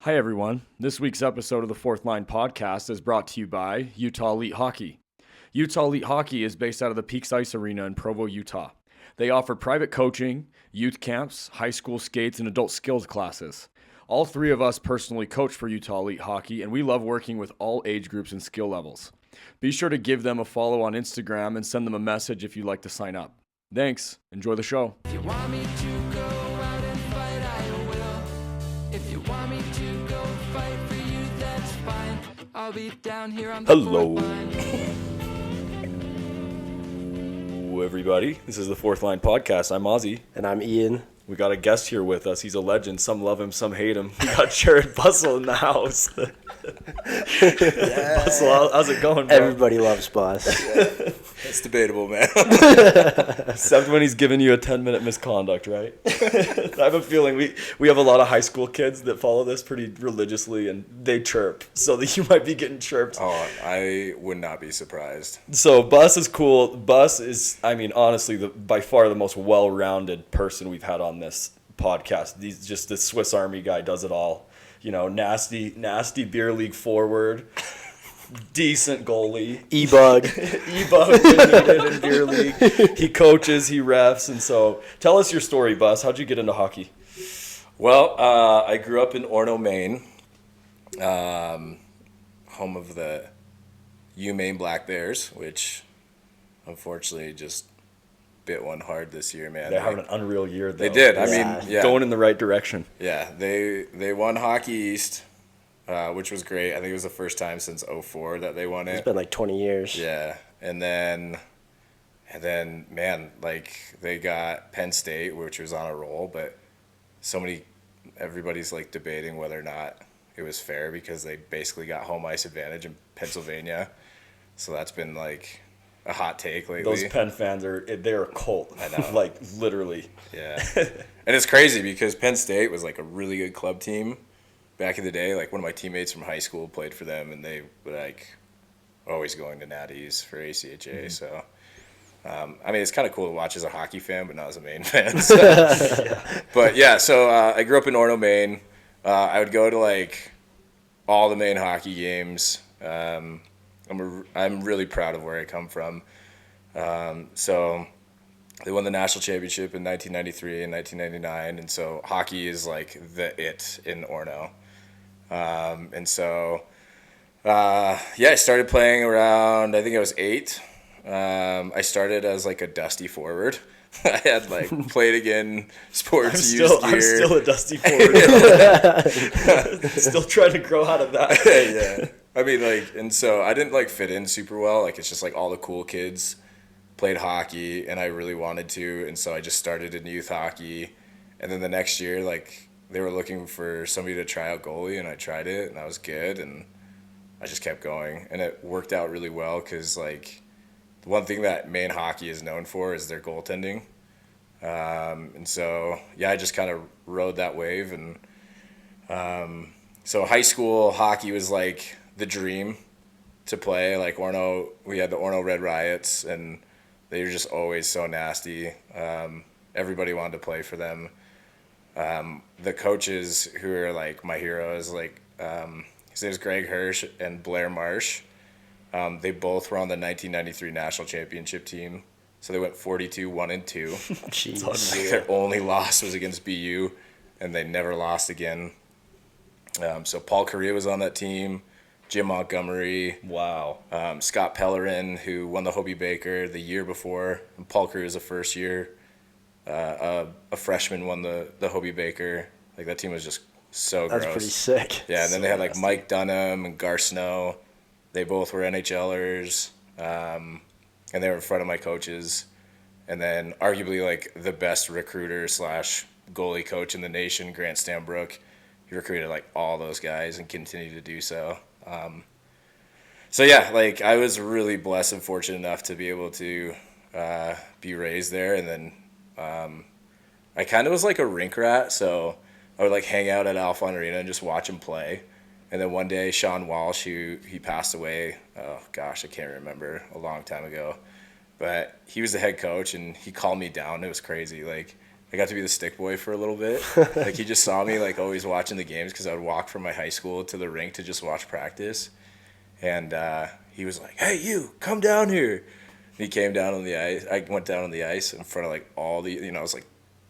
Hi, everyone. This week's episode of the Fourth Line Podcast is brought to you by Utah Elite Hockey. Utah Elite Hockey is based out of the Peaks Ice Arena in Provo, Utah. They offer private coaching, youth camps, high school skates, and adult skills classes. All three of us personally coach for Utah Elite Hockey, and we love working with all age groups and skill levels. Be sure to give them a follow on Instagram and send them a message if you'd like to sign up. Thanks. Enjoy the show. If you want me to go out and fight, I will. If you want me to go fight for you, that's fine. I'll be down here on the Hello, fourth line. everybody. This is the Fourth Line Podcast. I'm Ozzy. And I'm Ian. We got a guest here with us. He's a legend. Some love him, some hate him. We got Jared Bussell in the house. Bussell, how's it going, bro? Everybody loves Boss. It's debatable, man. Except when he's giving you a 10-minute misconduct, right? I have a feeling we have a lot of high school kids that follow this pretty religiously, and they chirp. So that you might be getting chirped. Oh, I would not be surprised. So Bus is cool. Bus is, I mean, honestly, by far the most well-rounded person we've had on this podcast. He's just the Swiss Army guy, does it all. You know, nasty beer league forward, decent goalie. E-bug. E-bug when needed in beer league. He coaches, he refs, and so tell us your story, Bus. How'd you get into hockey? Well, I grew up in Orono, Maine, home of the Maine Black Bears, which unfortunately just bit one hard this year, man. They're having an unreal year, though. They did. Yeah. I mean, yeah. Going in the right direction. Yeah, they won Hockey East, which was great. I think it was the first time since 2004 that they won it. It's been like 20 years. Yeah, and then, man, like they got Penn State, which was on a roll, but everybody's like debating whether or not it was fair because they basically got home ice advantage in Pennsylvania. So that's been like a hot take lately. Those Penn fans they're a cult. I know. Like, literally. Yeah. And it's crazy because Penn State was like a really good club team back in the day. Like one of my teammates from high school played for them, and they were like always going to natties for ACHA. Mm-hmm. So, I mean, it's kind of cool to watch as a hockey fan, but not as a Maine fan. So. Yeah. But yeah, so I grew up in Orono, Maine. I would go to like all the Maine hockey games. I'm really proud of where I come from. So they won the national championship in 1993 and 1999, and so hockey is like it in Orono. And so, I started playing around, I think I was 8. I started as like a dusty forward. I had like played again sports gear. I'm still a dusty forward. Still trying to grow out of that. Yeah. I mean, like, and so I didn't like fit in super well. Like, it's just like all the cool kids played hockey, and I really wanted to, and so I just started in youth hockey. And then the next year, like, they were looking for somebody to try out goalie, and I tried it, and I was good, and I just kept going. And it worked out really well because, like, the one thing that Maine hockey is known for is their goaltending. And so, yeah, I just kind of rode that wave. And so high school hockey was, like, the dream to play. Like, Orono, we had the Orono Red Riots, and they were just always so nasty. Everybody wanted to play for them. The coaches who are, like, my heroes, like, his name is Greg Hirsch and Blair Marsh. They both were on the 1993 national championship team. So they went 42-1-2. Jeez. Their only loss was against BU, and they never lost again. So Paul Correa was on that team, Jim Montgomery. Wow. Scott Pellerin, who won the Hobie Baker the year before. And Paul Correa was the first year. A freshman won the Hobie Baker. Like, that team was just so gross. That's pretty sick. Yeah, and then they had, like, Mike Dunham and Gar Snow. They both were NHLers, and they were in front of my coaches. And then arguably, like, the best recruiter / goalie coach in the nation, Grant Stambrook. He recruited, like, all those guys and continued to do so. So, yeah, like, I was really blessed and fortunate enough to be able to be raised there. And then I kind of was like a rink rat, so I would, like, hang out at Alphon Arena and just watch him play. And then one day, Sean Walsh, he passed away, oh, gosh, I can't remember, a long time ago. But he was the head coach, and he called me down. It was crazy. Like, I got to be the stick boy for a little bit. Like, he just saw me, like, always watching the games because I would walk from my high school to the rink to just watch practice. And he was like, hey, you, come down here. And he came down on the ice. I went down on the ice in front of, like, all the, I was, like,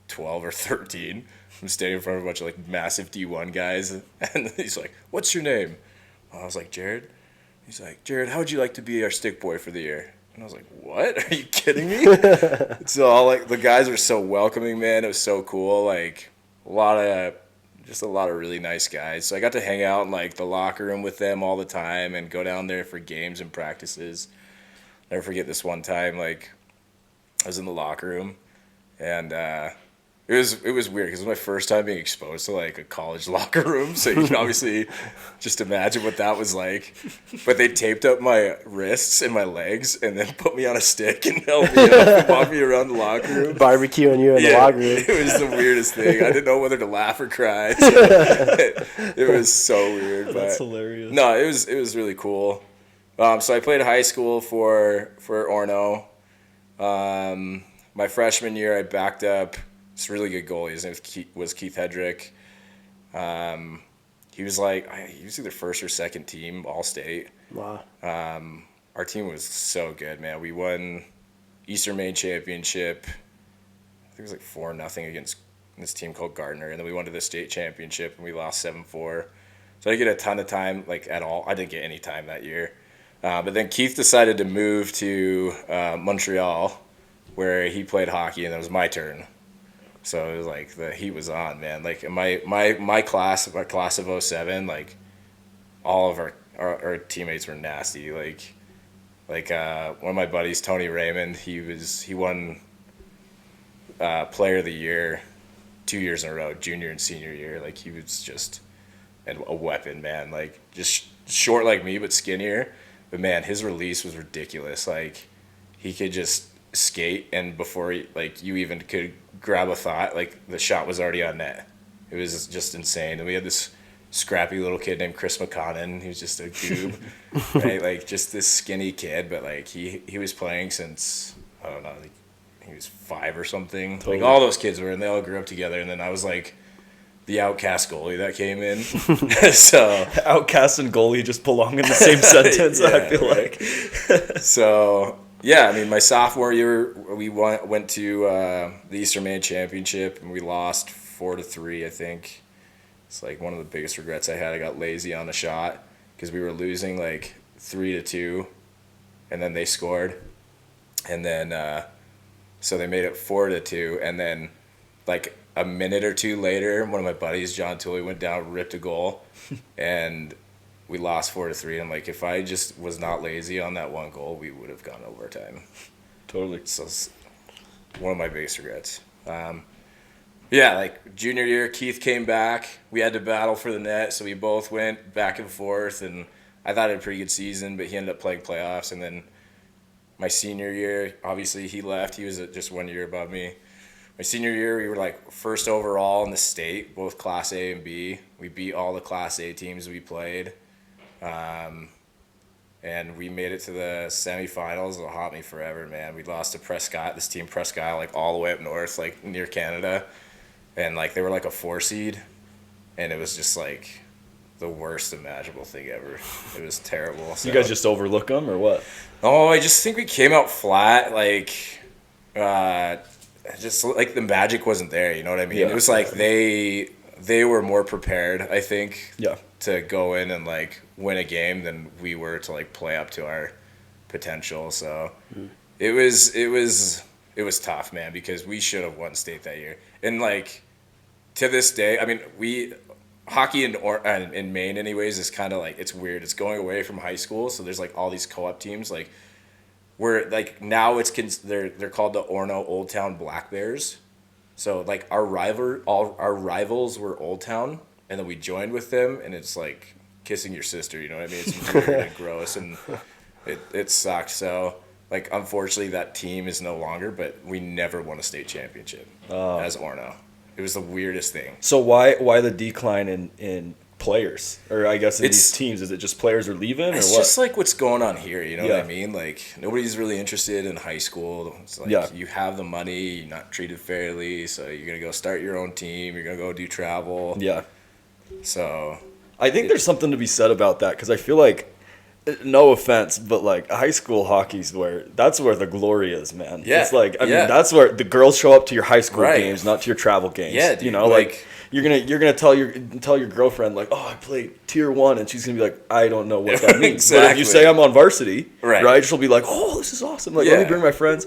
12 or 13. I'm standing in front of a bunch of, like, massive D1 guys. And he's like, what's your name? I was like, Jared. He's like, Jared, how would you like to be our stick boy for the year? And I was like, what? Are you kidding me? So all, like, the guys were so welcoming, man. It was so cool. Like, a lot of really nice guys. So I got to hang out in, like, the locker room with them all the time and go down there for games and practices. Never forget this one time, like, I was in the locker room, and it was weird because it was my first time being exposed to, like, a college locker room. So you can obviously just imagine what that was like. But they taped up my wrists and my legs and then put me on a stick and held me up and walked me around the locker room. Barbecuing you in the locker room. It was the weirdest thing. I didn't know whether to laugh or cry. So it was so weird. But That's hilarious. No, it was really cool. So I played high school for Orono. My freshman year, I backed up this really good goalie. His name was Keith Hedrick. He was either first or second team All-State. Wow. Our team was so good, man. We won Eastern Maine Championship. I think it was like 4-0 against this team called Gardner, and then we won to the state championship and we lost 7-4. So I didn't get a ton of time, like, at all. I didn't get any time that year. But then Keith decided to move to Montreal, where he played hockey, and it was my turn. So it was like the heat was on, man. Like, my class of 07, like, all of our teammates were nasty. Like one of my buddies, Tony Raymond, he won Player of the Year 2 years in a row, junior and senior year. Like, he was just a weapon, man. Like, just short like me, but skinnier. But man, his release was ridiculous. Like, he could just skate, and before you even could grab a thought, like, the shot was already on net. It was just insane. And we had this scrappy little kid named Chris McConnon. He was just a goob, right? Like, just this skinny kid, but like he was playing since, I don't know, like, he was 5 or something. Totally. Like, all those kids were, and they all grew up together. And then I was like the outcast goalie that came in. So Outcast and goalie just belong in the same sentence. Yeah, I feel right. like. So yeah, I mean, my sophomore year, we went to the Eastern Maine Championship, and we lost 4-3, I think. It's like one of the biggest regrets I had. I got lazy on the shot because we were losing like 3-2, and then they scored, and then so they made it 4-2, and then like a minute or two later, one of my buddies, John Tooley, went down, ripped a goal, and we lost 4-3. I'm like, if I just was not lazy on that one goal, we would have gone overtime. Totally. So it's one of my biggest regrets. Yeah, like, junior year, Keith came back. We had to battle for the net, so we both went back and forth, and I thought I had a pretty good season, but he ended up playing playoffs. And then my senior year, obviously he left. He was just 1 year above me. My senior year, we were like first overall in the state, both Class A and B. We beat all the Class A teams we played. And we made it to the semifinals. It'll haunt me forever, man. We lost to Prescott, this team Prescott, like all the way up north, like near Canada. And like they were like a 4 seed. And it was just like the worst imaginable thing ever. It was terrible. So. You guys just overlook them or what? Oh, I just think we came out flat. Like, just like the magic wasn't there. You know what I mean? Yeah. It was like they were more prepared, I think. Yeah. To go in and like win a game than we were to like play up to our potential. So it was tough, man, because we should have won state that year. And like to this day, I mean, hockey in Maine anyways is kind of like, it's weird. It's going away from high school, so there's like all these co-op teams. Like we're like now they're called the Orono Old Town Black Bears. So like our rivals were Old Town. And then we joined with them, and it's like kissing your sister, you know what I mean? It's weird and gross, and it sucked. So, like, unfortunately, that team is no longer, but we never won a state championship as Orono. It was the weirdest thing. So why the decline in players? Or I guess in these teams, is it just players are leaving, or it's what? just like what's going on here, you know what Yeah. I mean? Like, nobody's really interested in high school. It's like, you have the money, you're not treated fairly, so you're going to go start your own team, you're going to go do travel. Yeah. So I think there's something to be said about that, because I feel like, no offense, but like high school hockey's that's where the glory is, man. Yeah. It's like, I mean, that's where the girls show up to your high school Right. games, not to your travel games. Yeah, dude, you know, like you're gonna tell your girlfriend like, oh, I played tier 1, and she's gonna be like, I don't know what that means. Exactly. But if you say I'm on varsity, right, she'll be like, oh, this is awesome. Like, let me bring my friends.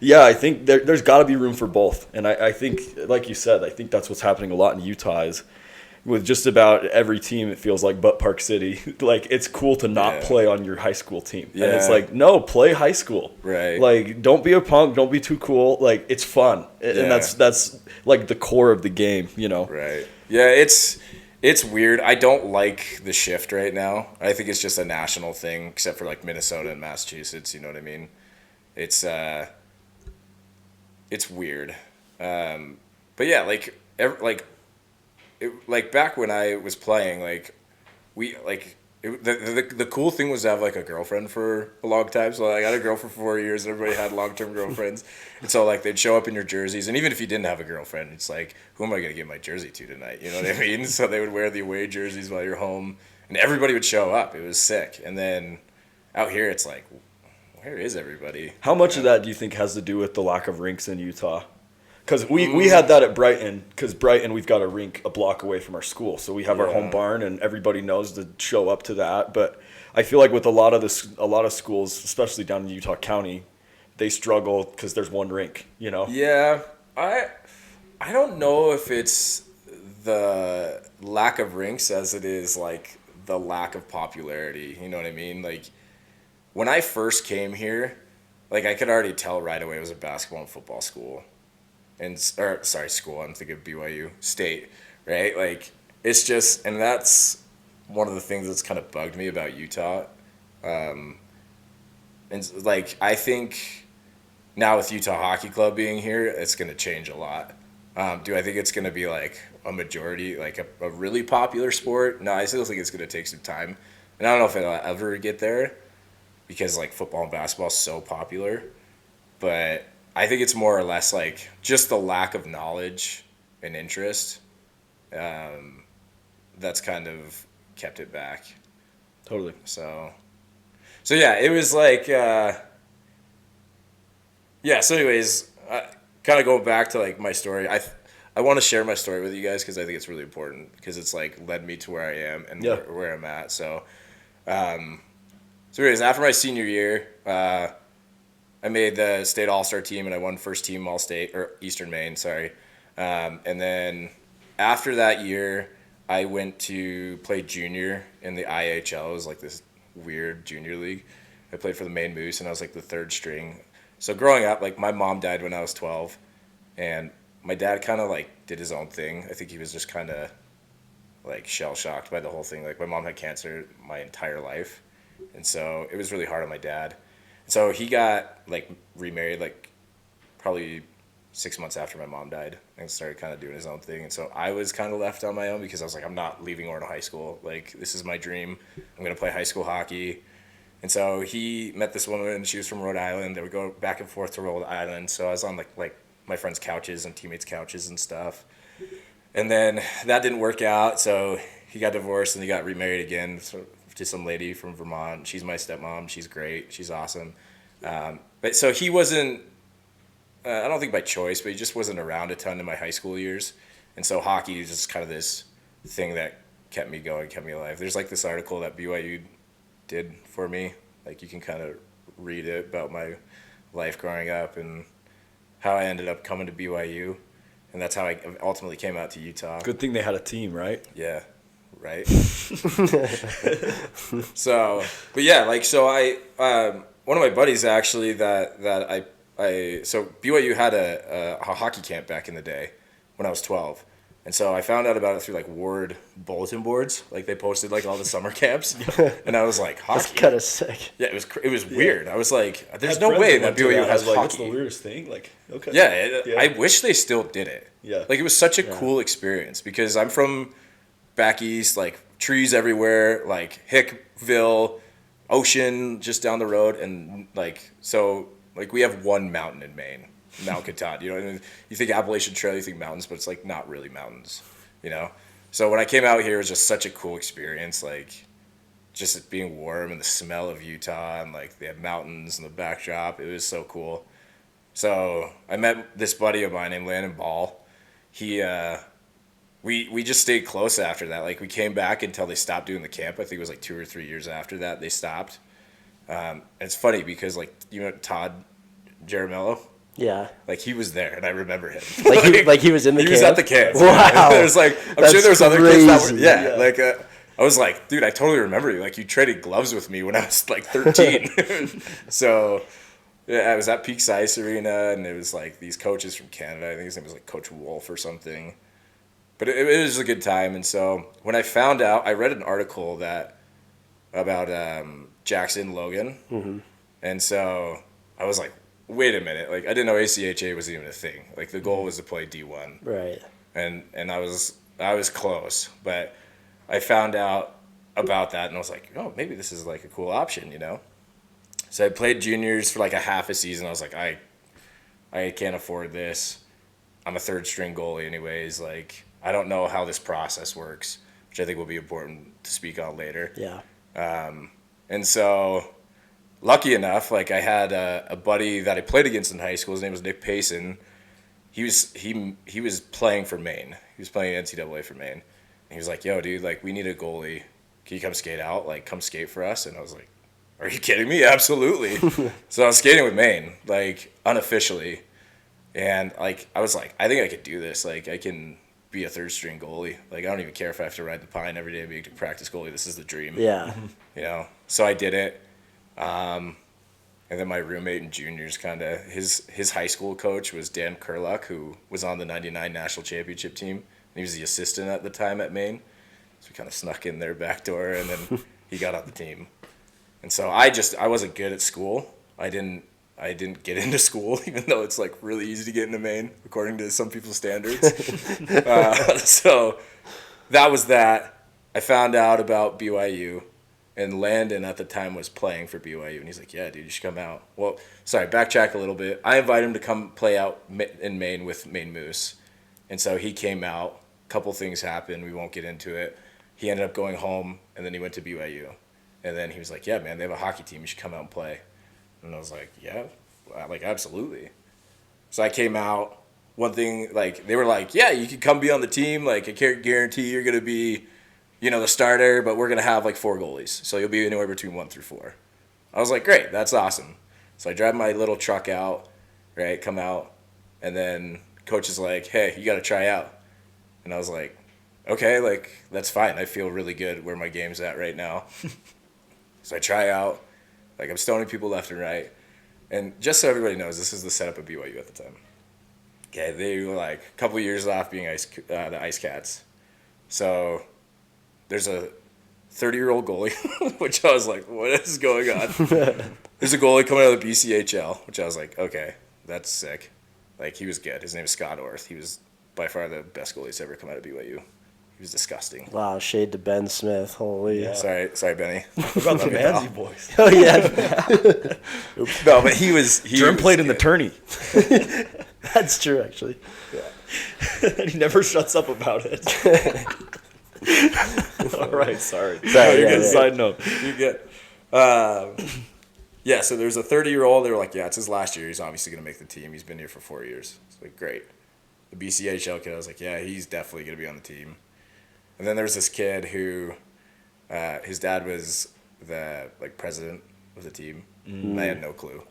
Yeah, I think there's got to be room for both, and I think, like you said, I think that's what's happening a lot in Utah is, with just about every team, it feels like, but Park City. Like, it's cool to not play on your high school team. Yeah. And it's like, no, play high school. Right. Like, don't be a punk. Don't be too cool. Like, it's fun. And that's like the core of the game, you know? Right. Yeah, it's weird. I don't like the shift right now. I think it's just a national thing, except for, like, Minnesota and Massachusetts, you know what I mean? It's weird. But, yeah, like back when I was playing, like the cool thing was to have like a girlfriend for a long time. So I got a girlfriend for 4 years, and everybody had long-term girlfriends. And so like they'd show up in your jerseys, and even if you didn't have a girlfriend, it's like, who am I gonna give my jersey to tonight? You know what I mean? So they would wear the away jerseys while you're home, and everybody would show up. It was sick. And then out here, it's like, where is everybody? How much of that do you think has to do with the lack of rinks in Utah? Because we had that at Brighton, because Brighton, we've got a rink a block away from our school. So we have our home barn, and everybody knows to show up to that. But I feel like with a lot of schools, especially down in Utah County, they struggle because there's one rink, you know? Yeah. I don't know if it's the lack of rinks as it is like the lack of popularity. You know what I mean? Like, when I first came here, like, I could already tell right away it was a basketball and football school. School, I'm thinking BYU State, right? Like, it's just, and that's one of the things that's kind of bugged me about Utah. And like, I think now with Utah Hockey Club being here, it's going to change a lot. Do I think it's going to be like a majority, like a really popular sport? No, I still think it's going to take some time. And I don't know if it'll ever get there because like football and basketball is so popular, but I think it's more or less like just the lack of knowledge and interest that's kind of kept it back. Totally. So yeah, it was like, so anyways, kind of going back to like my story, I want to share my story with you guys because I think it's really important because it's like led me to where I am and where I'm at. So anyways, after my senior year, I made the state all-star team, and I won first team all-state, or Eastern Maine, sorry. And then after that year, I went to play junior in the IHL. It was like this weird junior league. I played for the Maine Moose, and I was like the third string. So growing up, like my mom died when I was 12, and my dad kind of like did his own thing. I think he was just kind of like shell-shocked by the whole thing. Like my mom had cancer my entire life, and so it was really hard on my dad. So he got like remarried like probably 6 months after my mom died and started kind of doing his own thing. And so I was kind of left on my own because I was like, I'm not leaving Orno High School. Like, this is my dream. I'm going to play high school hockey. And so he met this woman. She was from Rhode Island. They would go back and forth to Rhode Island. So I was on like my friends' couches and teammates' couches and stuff. And then that didn't work out. So he got divorced and he got remarried again. So to some lady from Vermont. She's my stepmom. She's great. She's awesome. But so he wasn't, I don't think by choice, but he just wasn't around a ton in my high school years. And so hockey is just kind of this thing that kept me going, kept me alive. There's like this article that BYU did for me. Like you can kind of read it about my life growing up and how I ended up coming to BYU. And that's how I ultimately came out to Utah. Good thing they had a team, right? Yeah. Right. So, but yeah, like, so one of my buddies actually so BYU had a hockey camp back in the day when I was 12. And so I found out about it through like ward bulletin boards. Like they posted like all the summer camps, and I was like, hockey. That's kind of sick. Yeah, it was weird. I was like, there's no way that BYU has hockey. That's the weirdest thing. Like, okay. Yeah, I wish they still did it. Yeah. Like it was such a cool experience because I'm from back east, like trees everywhere, like Hickville, ocean just down the road, and like we have one mountain in Maine, Mount Katahdin. You know, and you think Appalachian Trail, you think mountains, but it's like not really mountains. You know, so when I came out here, it was just such a cool experience. Like just being warm and the smell of Utah, and like they have mountains and the backdrop. It was so cool. So I met this buddy of mine named Landon Ball. He we just stayed close after that. Like we came back until they stopped doing the camp. I think it was like 2 or 3 years after that they stopped. And it's funny because like you know Todd Jaramillo, Yeah. like he was there and I remember him. Like he was in the camp? He was at the camp. Wow. Yeah. There's like I'm sure there was other kids that were crazy. yeah. Like I was like, dude, I totally remember you. Like you traded gloves with me when I was like 13. So yeah, I was at Peaks Ice Arena and it was like these coaches from Canada. I think his name was like Coach Wolf or something. But it was a good time. And so when I found out, I read an article about Jackson Logan. Mm-hmm. And so I was like, wait a minute. Like I didn't know ACHA was even a thing. Like the goal was to play D1. Right. And I was close. But I found out about that and I was like, oh, maybe this is like a cool option, you know? So I played juniors for like a half a season. I was like, I can't afford this. I'm a third string goalie anyways. Like, I don't know how this process works, which I think will be important to speak on later. Yeah. And so, lucky enough, like I had a buddy that I played against in high school. His name was Nick Payson. He was playing for Maine. He was playing NCAA for Maine. And he was like, yo, dude, like we need a goalie. Can you come skate out? Like, come skate for us. And I was like, are you kidding me? Absolutely. So I was skating with Maine, like unofficially. And like, I was like, I think I could do this. Like I can be a third string goalie. Like I don't even care if I have to ride the pine every day and be a practice goalie. This is the dream. Yeah. You know? So I did it. And then my roommate in juniors his high school coach was Dan Kurluck, who was on the 99 national championship team. And he was the assistant at the time at Maine. So we kind of snuck in their back door and then he got on the team. And so I wasn't good at school. I didn't get into school, even though it's like really easy to get into Maine, according to some people's standards. So that was that. I found out about BYU, and Landon at the time was playing for BYU, and he's like, yeah, dude, you should come out. Well, sorry, backtrack a little bit. I invited him to come play out in Maine with Maine Moose. And so he came out. A couple things happened. We won't get into it. He ended up going home, and then he went to BYU. And then he was like, yeah, man, they have a hockey team. You should come out and play. And I was like, yeah, like, absolutely. So I came out. One thing, like, they were like, yeah, you can come be on the team. Like, I can't guarantee you're going to be, you know, the starter, but we're going to have, like, 4 goalies. So you'll be anywhere between 1 through 4. I was like, great, that's awesome. So I drive my little truck out, right, come out. And then coach is like, hey, you got to try out. And I was like, okay, like, that's fine. I feel really good where my game's at right now. So I try out. Like, I'm stoning people left and right. And just so everybody knows, this is the setup of BYU at the time. Okay, they were like a couple years off being the Ice Cats. So there's a 30-year-old goalie, which I was like, what is going on? There's a goalie coming out of the BCHL, which I was like, okay, that's sick. Like, he was good. His name is Scott Orth. He was by far the best goalie that's ever come out of BYU. He was disgusting. Wow, shade to Ben Smith. Holy. Yeah. Sorry, Benny. What about the Manzi boys? Oh, yeah. No, but he was played in the tourney. That's true, actually. Yeah. And he never shuts up about it. All right, sorry. Sorry, You're yeah, good. yeah. Side note. You're good. Yeah, so there's a 30-year-old. They were like, yeah, it's his last year. He's obviously going to make the team. He's been here for 4 years. It's like, great. The BCHL kid, I was like, yeah, he's definitely going to be on the team. And then there was this kid who, his dad was the like president of the team. And I had no clue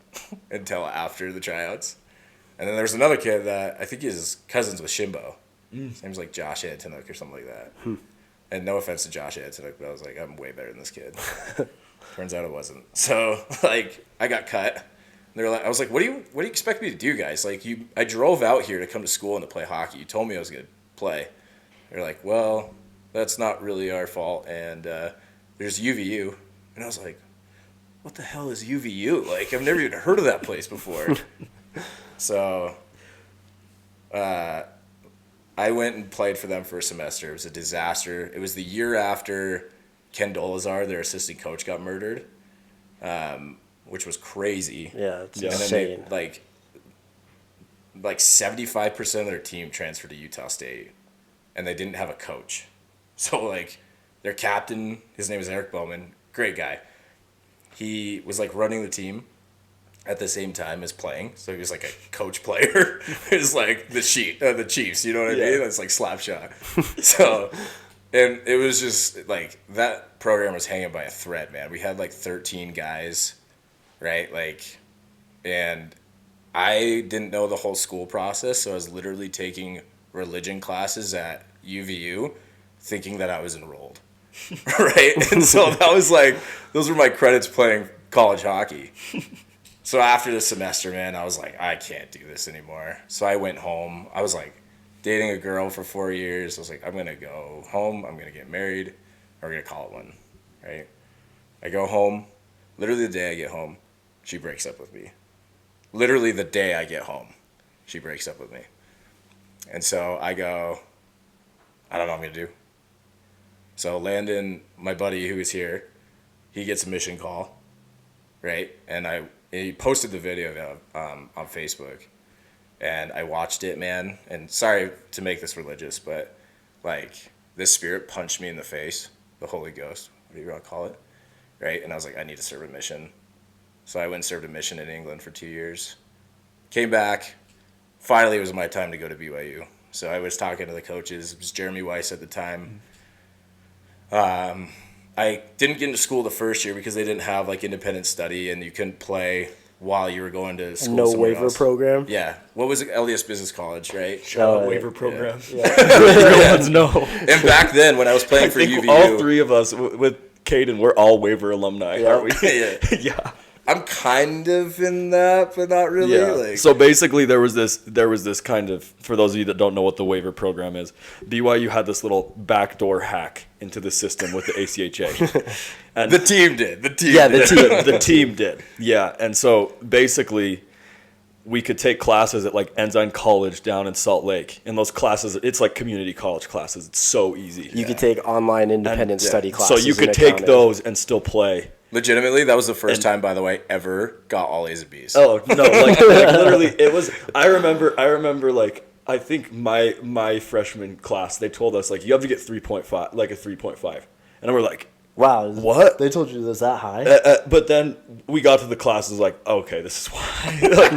until after the tryouts. And then there was another kid that I think his cousin's with Shimbo. His name's like Josh Antonuk or something like that. And no offense to Josh Antonuk, but I was like, I'm way better than this kid. Turns out it wasn't. So like I got cut. And they were like, I was like, what do you expect me to do, guys? Like I drove out here to come to school and to play hockey. You told me I was gonna play. They're like, well, that's not really our fault. And there's UVU. And I was like, what the hell is UVU? Like, I've never even heard of that place before. So I went and played for them for a semester. It was a disaster. It was the year after Ken Dolazar, their assistant coach, got murdered, which was crazy. Yeah, it's And insane. then like 75% of their team transferred to Utah State, and they didn't have a coach. So like their captain, his name is Eric Bowman, great guy. He was like running the team at the same time as playing, so he was like a coach player. It was like the Chiefs, you know what I mean? That's like Slapshot. So, and it was just like that program was hanging by a thread, man. We had like 13 guys, right? Like, and I didn't know the whole school process, so I was literally taking religion classes at UVU, thinking that I was enrolled, right? And so that was like, those were my credits playing college hockey. So after the semester, man, I was like, I can't do this anymore. So I went home. I was like dating a girl for 4 years. I was like, I'm going to go home. I'm going to get married. We're going to call it one, right? I go home. Literally the day I get home, she breaks up with me. Literally the day I get home, she breaks up with me. And so I go, I don't know what I'm going to do. So Landon, my buddy who is here, he gets a mission call, right? And he posted the video on Facebook, and I watched it, man. And sorry to make this religious, but like this spirit punched me in the face, the Holy Ghost, whatever you want to call it, right? And I was like, I need to serve a mission. So I went and served a mission in England for 2 years. Came back. Finally, it was my time to go to BYU. So I was talking to the coaches. It was Jeremy Weiss at the time. I didn't get into school the first year because they didn't have like independent study, and you couldn't play while you were going to school. No somewhere waiver else. program. Yeah. What was it? LDS Business College, right? Oh, Waiver program. Yeah. No. And back then, when I was playing I for think UVU, all three of us with Caden, we're all waiver alumni, aren't we? Yeah. Yeah. I'm kind of in that, but not really. Yeah. Like, So basically, there was this kind of, for those of you that don't know what the waiver program is, BYU had this little backdoor hack into the system with the ACHA, and the team did. the team did. Yeah, and so basically, we could take classes at like Ensign College down in Salt Lake, and those classes, it's like community college classes. It's so easy. You could take online independent study So classes. you could and take accounting. those and still play. Legitimately, that was the first time, by the way, ever got all A's and B's. Oh no! Like literally, it was. I remember. Like I think my freshman class, they told us like you have to get 3.5, like a 3.5, and we're like, Wow. What? They told you it was that high? but then we got to the classes like, okay, this is why. Like,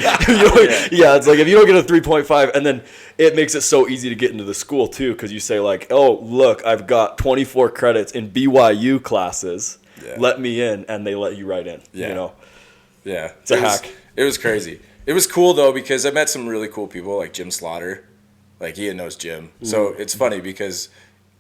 yeah, it's like if you don't get a 3.5, and then it makes it so easy to get into the school too, because you say like, oh look, I've got 24 credits in BYU classes. Yeah. Let me in, and they let you right in. Yeah. You know. Yeah, It's a hack. It was crazy. It was cool though because I met some really cool people like Jim Slaughter, like Ian knows Jim. So it's funny because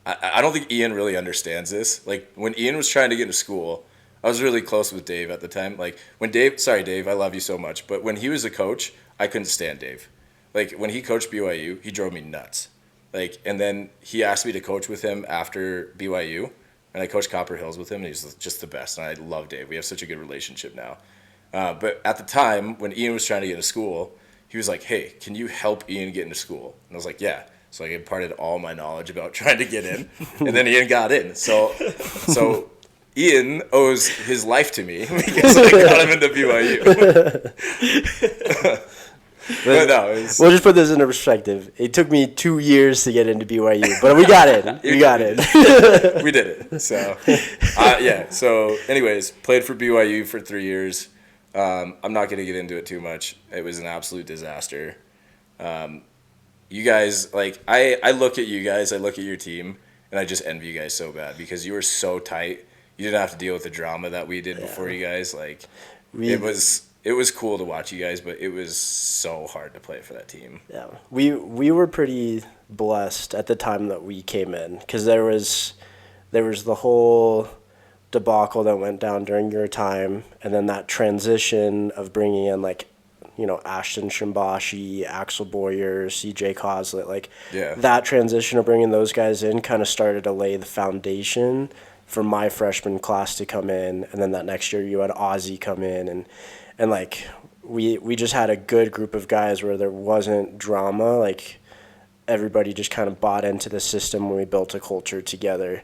I don't think Ian really understands this. Like when Ian was trying to get into school, I was really close with Dave at the time. Like when Dave, sorry Dave, I love you so much, but when he was a coach, I couldn't stand Dave. Like when he coached BYU, he drove me nuts. Like and then he asked me to coach with him after BYU. And I coached Copper Hills with him, and he's just the best. And I love Dave. We have such a good relationship now. But at the time, when Ian was trying to get into school, he was like, hey, can you help Ian get into school? And I was like, yeah. So I imparted all my knowledge about trying to get in. And then Ian got in. So Ian owes his life to me because I got him into BYU. But no, We'll just put this into perspective. It took me 2 years to get into BYU, but we got in. We got in. we did it. So, yeah. So, anyways, played for BYU for 3 years. I'm not going to get into it too much. It was an absolute disaster. You guys, like, I look at you guys, I look at your team, and I just envy you guys so bad because you were so tight. You didn't have to deal with the drama that we did before you guys. Like, it was cool to watch you guys, but it was so hard to play for that team. Yeah, we were pretty blessed at the time that we came in because there was the whole debacle that went down during your time, and then that transition of bringing in like, you know, Ashton Shimbashi, Axel Boyer, CJ Coslett, like that transition of bringing those guys in kind of started to lay the foundation for my freshman class to come in, and then that next year you had Ozzy come in, and like we just had a good group of guys where there wasn't drama. Like everybody just kind of bought into the system when we built a culture together.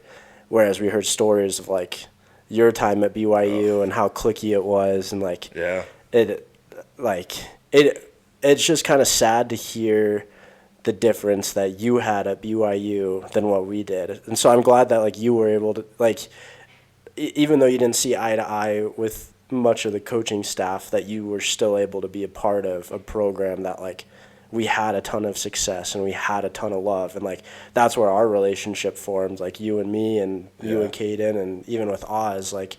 Whereas we heard stories of like your time at BYU and how cliquey it was, and like it's just kind of sad to hear the difference that you had at BYU than what we did. And so I'm glad that like you were able to like, even though you didn't see eye to eye with much of the coaching staff, that you were still able to be a part of a program that like we had a ton of success and we had a ton of love. And like that's where our relationship formed, like you and me and you and Caden, and even with Oz, like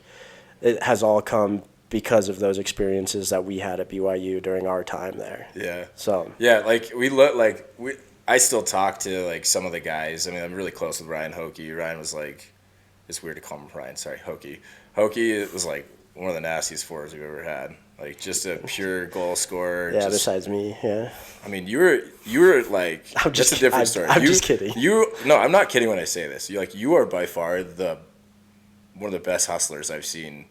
it has all come because of those experiences that we had at BYU during our time there. Yeah. So yeah, like I still talk to like some of the guys. I mean, I'm really close with Ryan Hokie. Ryan was like, it's weird to call him Ryan. Sorry, Hokie. Hokie was like one of the nastiest forwards we've ever had. Like just a pure goal scorer. Yeah, besides me, yeah. I mean, you were like, that's a different story. I'm just kidding. No, I'm not kidding when I say this. You are by far one of the best hustlers I've seen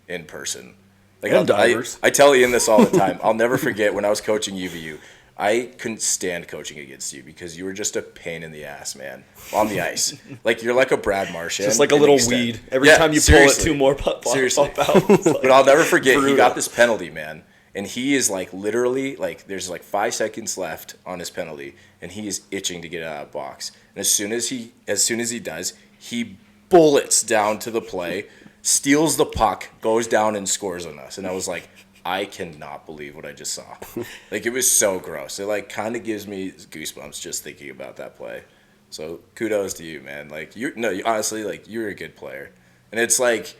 in person. Like I tell Ian this all the time. I'll never forget when I was coaching UVU. I couldn't stand coaching against you because you were just a pain in the ass, man, on the ice. Like you're like a Brad Marchand. Just like a little weed. Every time you pull it, two more pop out. But I'll never forget, brutal. He got this penalty, man. And he is like literally like there's like 5 seconds left on his penalty, and he is itching to get out of the box. And as soon as he does, he bullets down to the play, steals the puck, goes down and scores on us. And I was like, I cannot believe what I just saw. Like it was so gross. It like kind of gives me goosebumps just thinking about that play. So kudos to you, man. Like honestly, like you're a good player. And it's like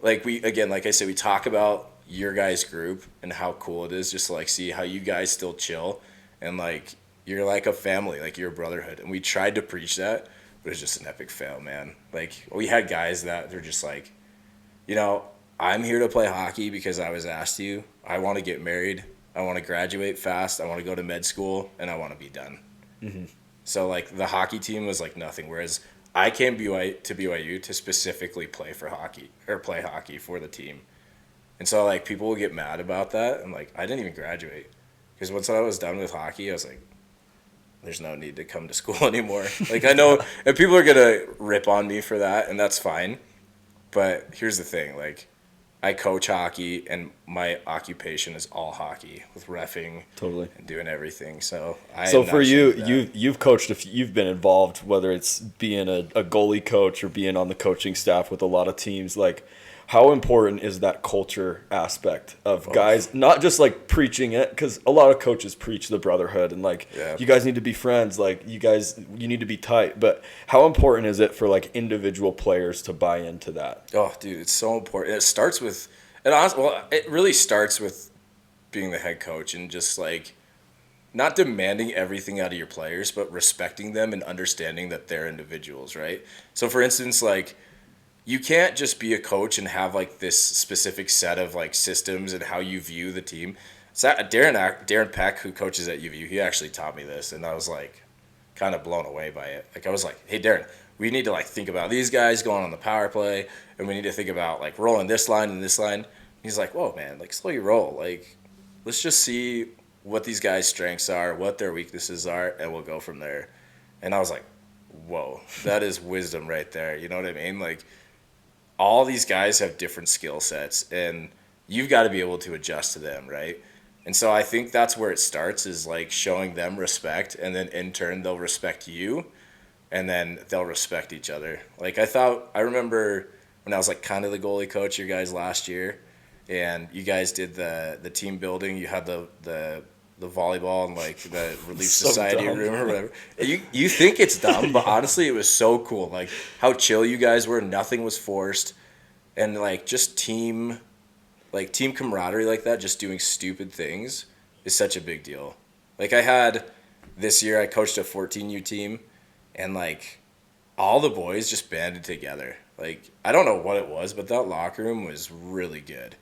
we again, like I said, we talk about your guys' group and how cool it is just to like see how you guys still chill and like you're like a family, like you're a brotherhood. And we tried to preach that, but it's just an epic fail, man. Like we had guys that they're just like, I'm here to play hockey because I was asked to. I want to get married. I want to graduate fast. I want to go to med school, and I want to be done. Mm-hmm. So like the hockey team was like nothing. Whereas I came to BYU to specifically play hockey for the team. And so like people will get mad about that. And like I didn't even graduate because once I was done with hockey, I was like, there's no need to come to school anymore. Like I know, and people are gonna rip on me for that, and that's fine. But here's the thing, like. I coach hockey, and my occupation is all hockey with reffing, totally, and doing everything. So for you've coached, you've been involved, whether it's being a goalie coach or being on the coaching staff with a lot of teams. Like, how important is that culture aspect of guys not just like preaching it, because a lot of coaches preach the brotherhood and like you guys need to be friends, like you need to be tight, but how important is it for like individual players to buy into that? Oh dude, it's so important. It really starts with being the head coach and just like not demanding everything out of your players, but respecting them and understanding that they're individuals, right? So for instance, like you can't just be a coach and have like this specific set of like systems and how you view the team. So Darren Peck, who coaches at UVU, he actually taught me this, and I was like kind of blown away by it. Like I was like, hey Darren, we need to like think about these guys going on the power play, and we need to think about like rolling this line and this line. He's like, whoa man, like slow your roll. Like let's just see what these guys' strengths are, what their weaknesses are, and we'll go from there. And I was like, whoa, that is wisdom right there. You know what I mean? Like all these guys have different skill sets, and you've got to be able to adjust to them, right? And so I think that's where it starts, is like showing them respect, and then in turn they'll respect you, and then they'll respect each other. Like I remember when I was like kind of the goalie coach your guys last year, and you guys did the team building. You had the volleyball and like the Relief Society dumb. room or whatever. You think it's dumb, but honestly it was so cool. Like how chill you guys were, nothing was forced, and like just team camaraderie like that, just doing stupid things is such a big deal. Like this year I coached a 14U team, and like all the boys just banded together. Like I don't know what it was, but that locker room was really good.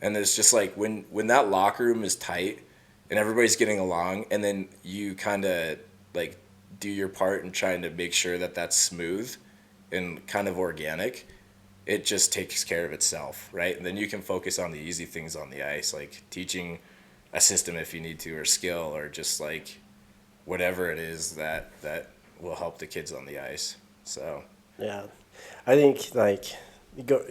And it's just like when that locker room is tight and everybody's getting along, and then you kind of like do your part in trying to make sure that that's smooth and kind of organic, it just takes care of itself, right? And then you can focus on the easy things on the ice, like teaching a system if you need to, or skill, or just like whatever it is that will help the kids on the ice. So Yeah, I think like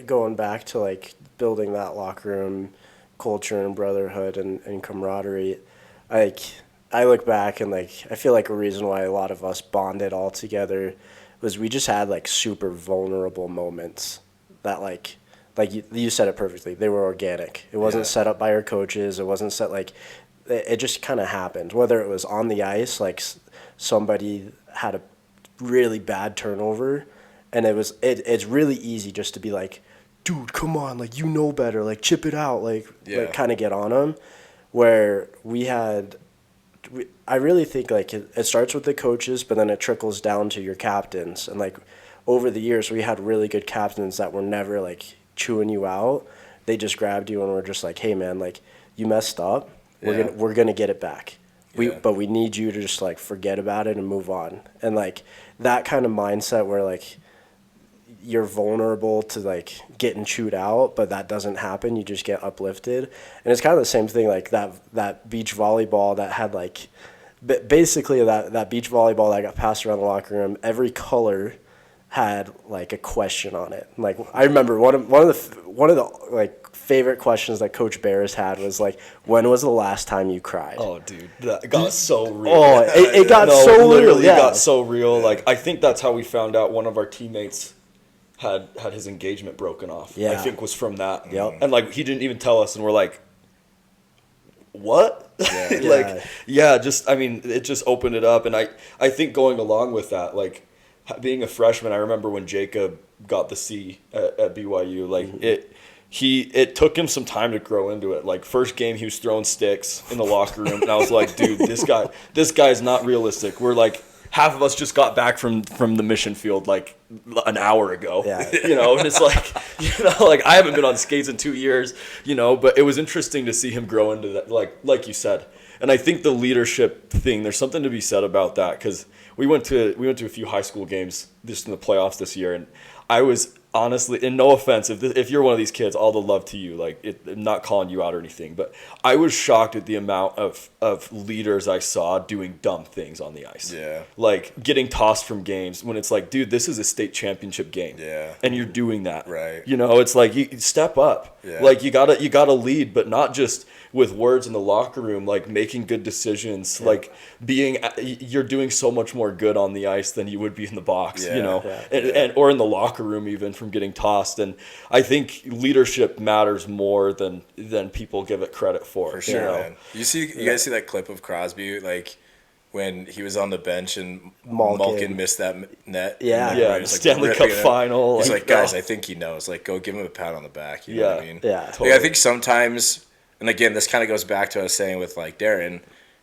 going back to like building that locker room culture and brotherhood and camaraderie, like I look back and like I feel like a reason why a lot of us bonded all together was we just had like super vulnerable moments that like you said it perfectly. They were organic. It wasn't set up by our coaches. It wasn't set like it just kind of happened. Whether it was on the ice, like somebody had a really bad turnover, and it's really easy just to be like, dude, come on, like you know better, like chip it out, like kind of get on them. Where I really think like it starts with the coaches, but then it trickles down to your captains, and like over the years we had really good captains that were never like chewing you out. They just grabbed you and were just like, hey man, like you messed up. We're gonna get it back. But we need you to just like forget about it and move on. And like that kind of mindset where like you're vulnerable to like getting chewed out, but that doesn't happen. You just get uplifted. And it's kind of the same thing like that beach volleyball that had like basically that beach volleyball that got passed around the locker room. Every color had like a question on it. Like I remember one of the like favorite questions that Coach Bears had was like, when was the last time you cried? Oh, dude, that got so real. Oh, it got so real. Yeah. It got so real. Like I think that's how we found out one of our teammates had his engagement broken off. Yeah. I think was from that. Yep. And like he didn't even tell us, and we're like, what? Yeah. Just I mean, it just opened it up, and I think going along with that, like being a freshman, I remember when Jacob got the C at BYU, like it took him some time to grow into it. Like first game he was throwing sticks in the locker room, and I was like, dude, this guy's not realistic. We're like, half of us just got back from the mission field like an hour ago. Yeah. And it's like, like I haven't been on skates in 2 years, but it was interesting to see him grow into that, like you said. And I think the leadership thing, there's something to be said about that, because we went to a few high school games just in the playoffs this year, and I was honestly, and no offense, if you're one of these kids, all the love to you, like I'm not calling you out or anything, but I was shocked at the amount of leaders I saw doing dumb things on the ice. Yeah. Like getting tossed from games when it's like, dude, this is a state championship game. Yeah. And you're doing that. Right. It's like you step up. Yeah. Like you gotta lead, but not just with words in the locker room, like making good decisions, like you're doing so much more good on the ice than you would be in the box, and or in the locker room even from getting tossed. And I think leadership matters more than people give it credit for. For sure, man. You guys see that clip of Crosby, like when he was on the bench and Malkin missed that net? Yeah. Right? Stanley Cup final. He's like, guys, I think he knows. Like, go give him a pat on the back. You know what I mean? Yeah. Totally. Like, I think sometimes, and again, this kind of goes back to what I was saying with like Darren,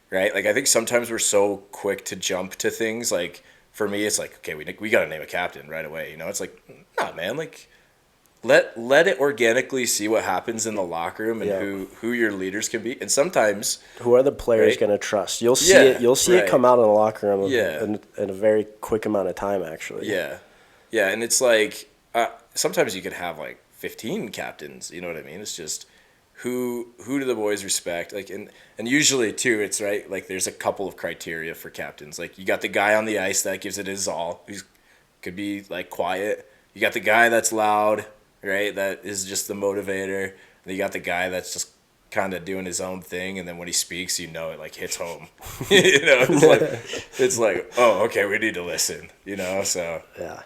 right? Like, I think sometimes we're so quick to jump to things. Like, for me, it's like, okay, we got to name a captain right away. It's like, nah, man, like, let it organically see what happens in the locker room and who your leaders can be. And sometimes, who are the players going to trust? You'll see it. You'll see it come out in the locker room in a very quick amount of time, actually. Yeah, and it's like sometimes you could have like 15 captains. You know what I mean? It's just who do the boys respect? Like, and usually too, it's right. Like, there's a couple of criteria for captains. Like, you got the guy on the ice that gives it his all, who could be like quiet. You got the guy that's loud, right? That is just the motivator. And you got the guy that's just kind of doing his own thing, and then when he speaks, it like hits home. It's like, oh, okay, we need to listen. So yeah,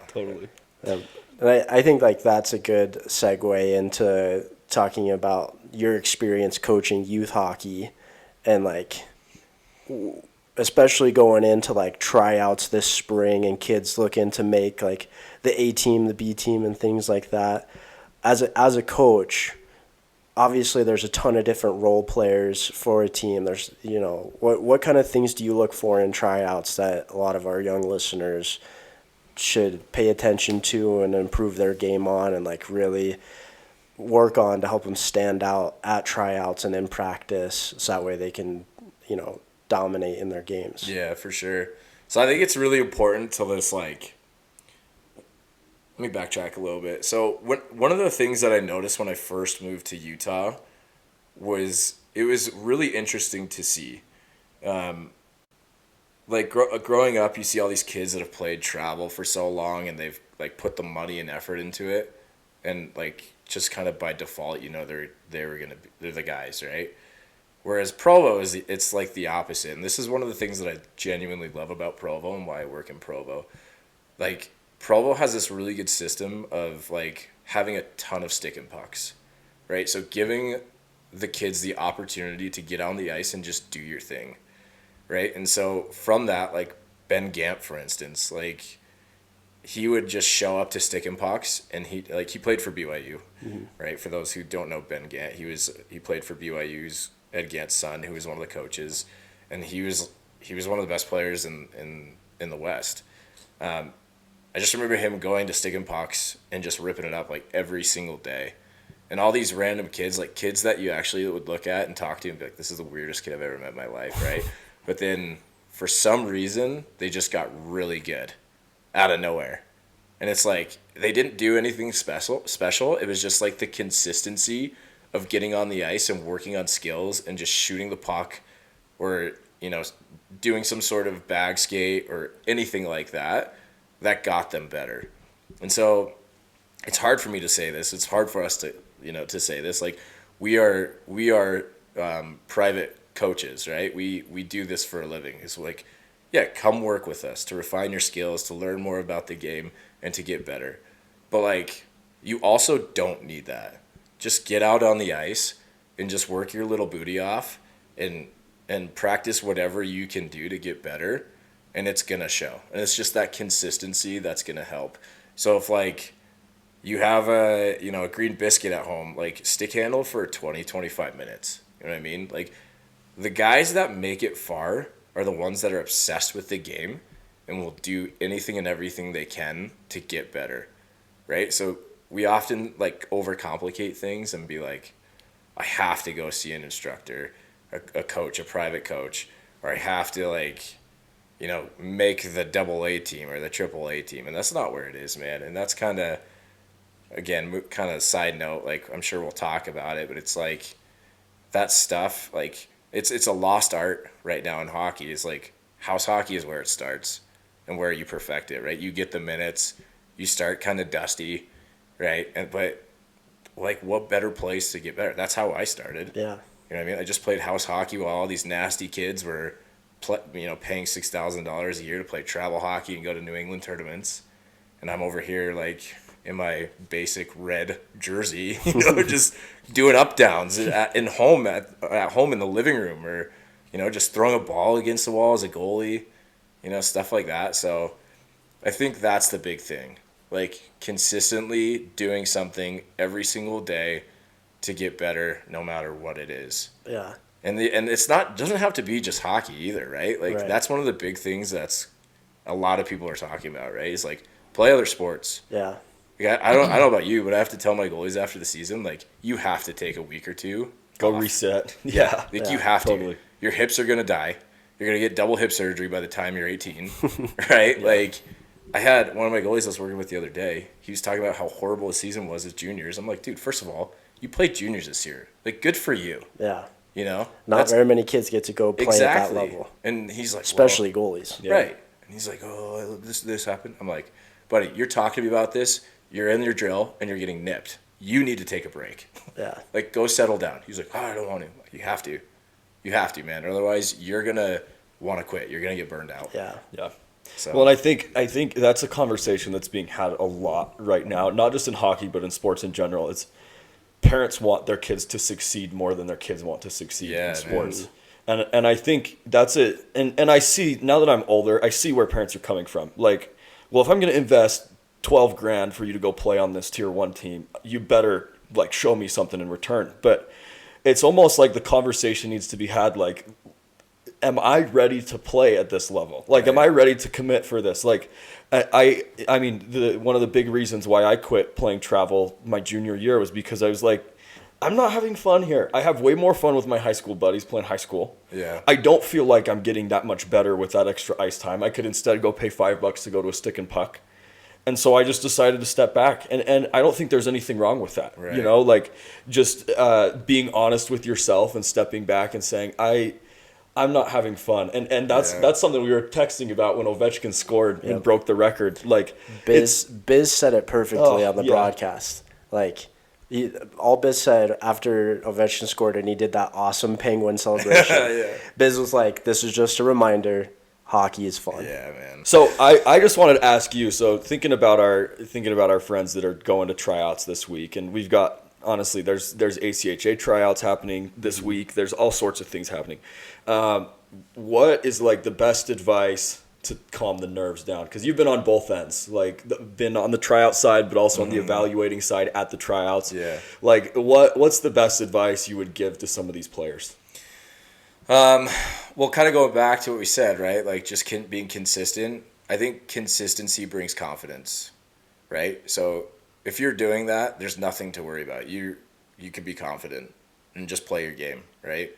Totally. And I think like that's a good segue into talking about your experience coaching youth hockey, and like especially going into like tryouts this spring and kids looking to make like the A team, the B team, and things like that. As a coach, obviously there's a ton of different role players for a team. There's what kind of things do you look for in tryouts that a lot of our young listeners should pay attention to and improve their game on, and like really work on to help them stand out at tryouts and in practice, so that way they can dominate in their games? Yeah, for sure. So I think it's really important to this, like, let me backtrack a little bit. So one of the things that I noticed when I first moved to Utah was it was really interesting to see. like growing up, you see all these kids that have played travel for so long and they've like put the money and effort into it, and like just kind of by default, they're the guys, right? Whereas Provo it's like the opposite, and this is one of the things that I genuinely love about Provo and why I work in Provo. Like Provo has this really good system of like having a ton of stick and pucks, right? So giving the kids the opportunity to get on the ice and just do your thing, right? And so from that, like Ben Gamp, for instance, like he would just show up to stick and pucks, and he played for BYU, right? For those who don't know Ben Gant, he played for BYU's Ed Gant's son, who was one of the coaches, and he was one of the best players in the West. I just remember him going to stick and pucks and just ripping it up like every single day. And all these random kids, like kids that you actually would look at and talk to and be like, this is the weirdest kid I've ever met in my life, right? But then for some reason, they just got really good out of nowhere. And it's like they didn't do anything special. It was just like the consistency of getting on the ice and working on skills and just shooting the puck or, doing some sort of bag skate or anything like that got them better. And so it's hard for me to say this. It's hard for us to say this. Like we are private coaches, right? We do this for a living. It's like, yeah, come work with us to refine your skills, to learn more about the game and to get better. But like, you also don't need that. Just get out on the ice and just work your little booty off and practice whatever you can do to get better, and it's going to show. And it's just that consistency that's going to help. So if like you have a green biscuit at home, like stick handle for 20-25 minutes. You know what I mean? Like the guys that make it far are the ones that are obsessed with the game and will do anything and everything they can to get better, right? So we often like overcomplicate things and be like, I have to go see an instructor, a coach, a private coach, or I have to like, make the AA team or the AAA team. And that's not where it is, man. And that's kind of side note, like I'm sure we'll talk about it, but it's like that stuff, like it's a lost art right now in hockey. Is like house hockey is where it starts and where you perfect it, right? You get the minutes, you start kind of dusty, right? But like what better place to get better? That's how I started. Yeah. You know what I mean? I just played house hockey while all these nasty kids were paying $6,000 a year to play travel hockey and go to New England tournaments. And I'm over here like in my basic red jersey, just doing up downs at home in the living room, or, just throwing a ball against the wall as a goalie, stuff like that. So I think that's the big thing, like consistently doing something every single day to get better, no matter what it is. Yeah. And it's doesn't have to be just hockey either, right? Like that's one of the big things that's a lot of people are talking about, right? Is like play other sports. Yeah. Like, I don't know about you, but I have to tell my goalies after the season, like you have to take a week or two. Go off. reset. Yeah. Like you have totally. to. Your hips are gonna die. You're gonna get double hip surgery by the time you're 18, right? Yeah. Like I had one of my goalies I was working with the other day. He was talking about how horrible his season was as juniors. I'm like, dude, first of all, you played juniors this year. Like, good for you. Yeah. Not very many kids get to go play at that level. And he's like, especially goalies. Yeah. Right. And he's like, oh, this happened. I'm like, buddy, you're talking to me about this. You're in your drill and you're getting nipped. You need to take a break. Yeah. Like, go settle down. He's like, oh, I don't want to. Like, you have to. You have to, man. Otherwise, you're going to want to quit. You're going to get burned out. Yeah. Yeah. So. Well, and I think that's a conversation that's being had a lot right now, not just in hockey, but in sports in general. It's parents want their kids to succeed more than their kids want to succeed in sports. And I think that's it. And I see, now that I'm older, I see where parents are coming from. Like, well, if I'm going to invest $12,000 for you to go play on this tier 1 team, you better like show me something in return. But it's almost like the conversation needs to be had, like, am I ready to play at this level? Like, am I ready to commit for this? Like, I mean, one of the big reasons why I quit playing travel my junior year was because I was like, I'm not having fun here. I have way more fun with my high school buddies playing high school. Yeah. I don't feel like I'm getting that much better with that extra ice time. I could instead go pay $5 to go to a stick and puck. And so I just decided to step back. And I don't think there's anything wrong with that. Right. You know, like just being honest with yourself and stepping back and saying, I'm not having fun. And that's Yeah. that's something we were texting about when Ovechkin scored and broke the record. Like Biz said it perfectly on the yeah. broadcast. Like, all Biz said after Ovechkin scored and he did that awesome penguin celebration. Yeah. Biz was like, "This is just a reminder. Hockey is fun." Yeah, man. So I just wanted to ask you. So thinking about our friends that are going to tryouts this week, and we've got honestly there's ACHA tryouts happening this week. There's all sorts of things happening. What is like the best advice to calm the nerves down? Because you've been on both ends, like been on the tryout side, but also on the evaluating side at the tryouts. Yeah. Like what's the best advice you would give to some of these players? Well, kind of going back to what we said, right? Like just being consistent. I think consistency brings confidence, right? So if you're doing that, there's nothing to worry about. You can be confident and just play your game, right?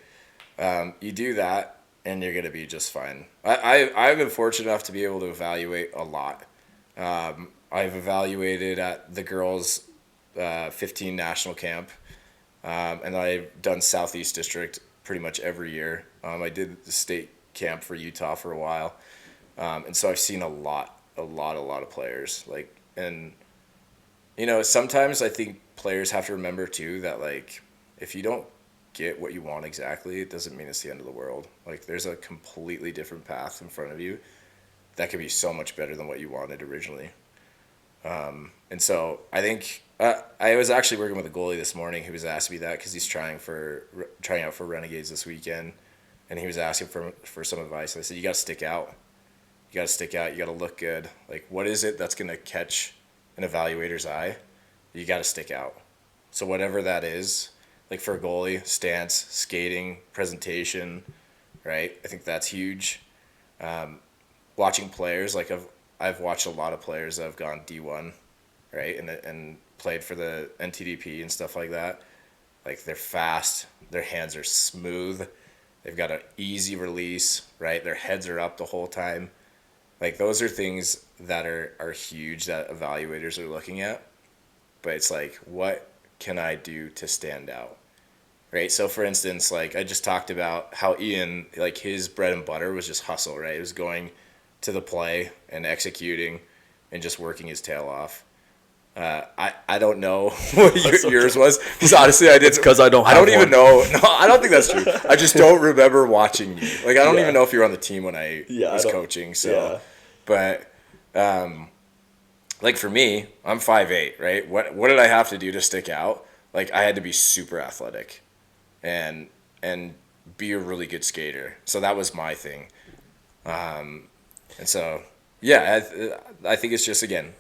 You do that, and you're gonna be just fine. I've been fortunate enough to be able to evaluate a lot. I've evaluated at the girls' 15 national camp, and I've done Southeast District pretty much every year. I did the state camp for Utah for a while, and so I've seen a lot of players. Like, and you know, sometimes I think players have to remember too that like if you don't get what you want exactly, it doesn't mean it's the end of the world. Like there's a completely different path in front of you that could be so much better than what you wanted originally. And so I think I was actually working with a goalie this morning who was asking me that because he's trying out for Renegades this weekend, and he was asking for some advice. And I said, you got to stick out. You got to stick out. You got to look good. Like, what is it that's going to catch an evaluator's eye? You got to stick out. So whatever that is, like for a goalie, stance, skating, presentation, right? I think that's huge. Watching players, like I've watched a lot of players that have gone D1, right, and played for the NTDP and stuff like that. Like they're fast, their hands are smooth, they've got an easy release, right? Their heads are up the whole time. Like those are things that are huge that evaluators are looking at. But it's like, what can I do to stand out? Right? So for instance, like I just talked about how Ian, like his bread and butter was just hustle, right? It was going to the play and executing and just working his tail off. I don't know what yours was, because honestly I did. It's because I don't even know. No, I don't think that's true. I just don't remember watching you. Like I don't even know if you were on the team when I was coaching. So, but like for me, I'm 5'8", right? What did I have to do to stick out? Like I had to be super athletic, and be a really good skater. So that was my thing. And so yeah, I think it's just again.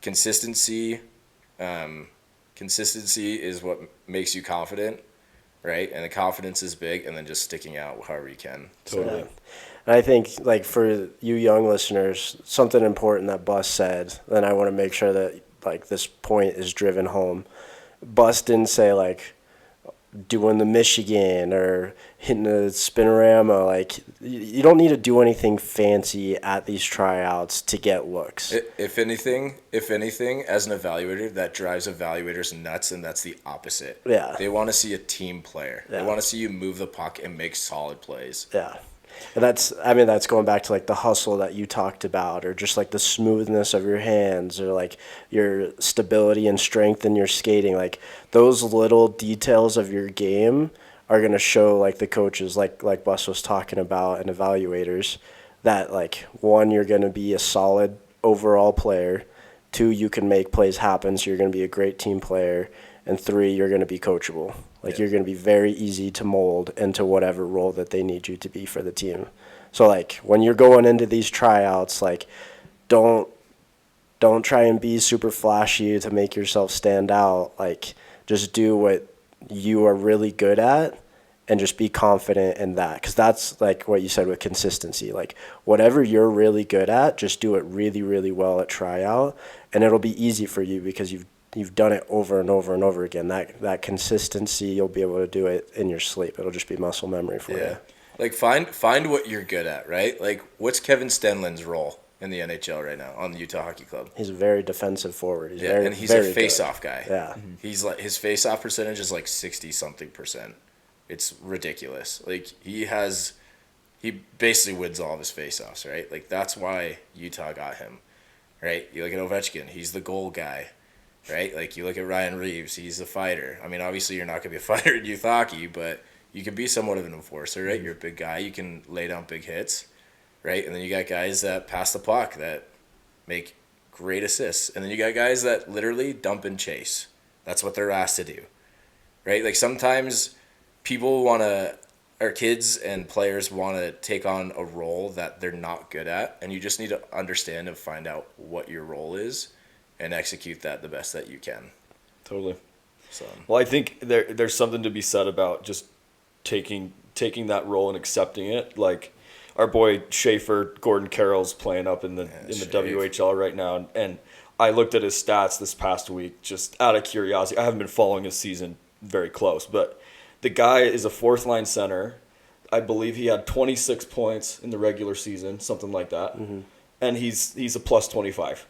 Consistency is what makes you confident, right? And the confidence is big, and then just sticking out however you can. Totally. Yeah. And I think, like, for you young listeners, something important that Bus said, and I want to make sure that, like, this point is driven home. Bus didn't say, like, doing the Michigan or hitting the spinorama. Like, you don't need to do anything fancy at these tryouts to get looks. If anything, as an evaluator, that drives evaluators nuts, and that's the opposite. Yeah. They want to see a team player. Yeah. They want to see you move the puck and make solid plays. Yeah. And that's going back to like the hustle that you talked about, or just like the smoothness of your hands, or like your stability and strength in your skating. Like those little details of your game are going to show like the coaches, like Bus was talking about, and evaluators, that like, one, you're going to be a solid overall player. 2, you can make plays happen, so you're going to be a great team player. And 3, you're going to be coachable. Like, you're going to be very easy to mold into whatever role that they need you to be for the team. So, like, when you're going into these tryouts, like, don't try and be super flashy to make yourself stand out. Like, just do what you are really good at and just be confident in that. Because that's, like, what you said with consistency. Like, whatever you're really good at, just do it really, really well at tryout, and it'll be easy for you because you've done it over and over and over again. That consistency, you'll be able to do it in your sleep. It'll just be muscle memory for you. Like find what you're good at, right? Like what's Kevin Stenlin's role in the NHL right now on the Utah Hockey Club? He's a very defensive forward. He's and he's a face-off guy. Yeah. He's like, his face-off percentage is like 60-something%. It's ridiculous. Like he has he basically wins all of his faceoffs, right? Like, that's why Utah got him, right? You look at Ovechkin, he's the goal guy, right? Like, you look at Ryan Reeves, he's the fighter. I mean, obviously you're not going to be a fighter in youth hockey, but you can be somewhat of an enforcer, right? You're a big guy. You can lay down big hits, right? And then you got guys that pass the puck that make great assists. And then you got guys that literally dump and chase. That's what they're asked to do, right? Like, sometimes people want to, or kids and players want to take on a role that they're not good at. And you just need to understand and find out what your role is and execute that the best that you can. Totally. So, Well, I think there's something to be said about just taking that role and accepting it. Like, our boy Schaefer, Gordon Carroll's playing up in the WHL right now, and I looked at his stats this past week just out of curiosity. I haven't been following his season very close, but the guy is a fourth line center. I believe he had 26 points in the regular season, something like that, and he's a plus 25.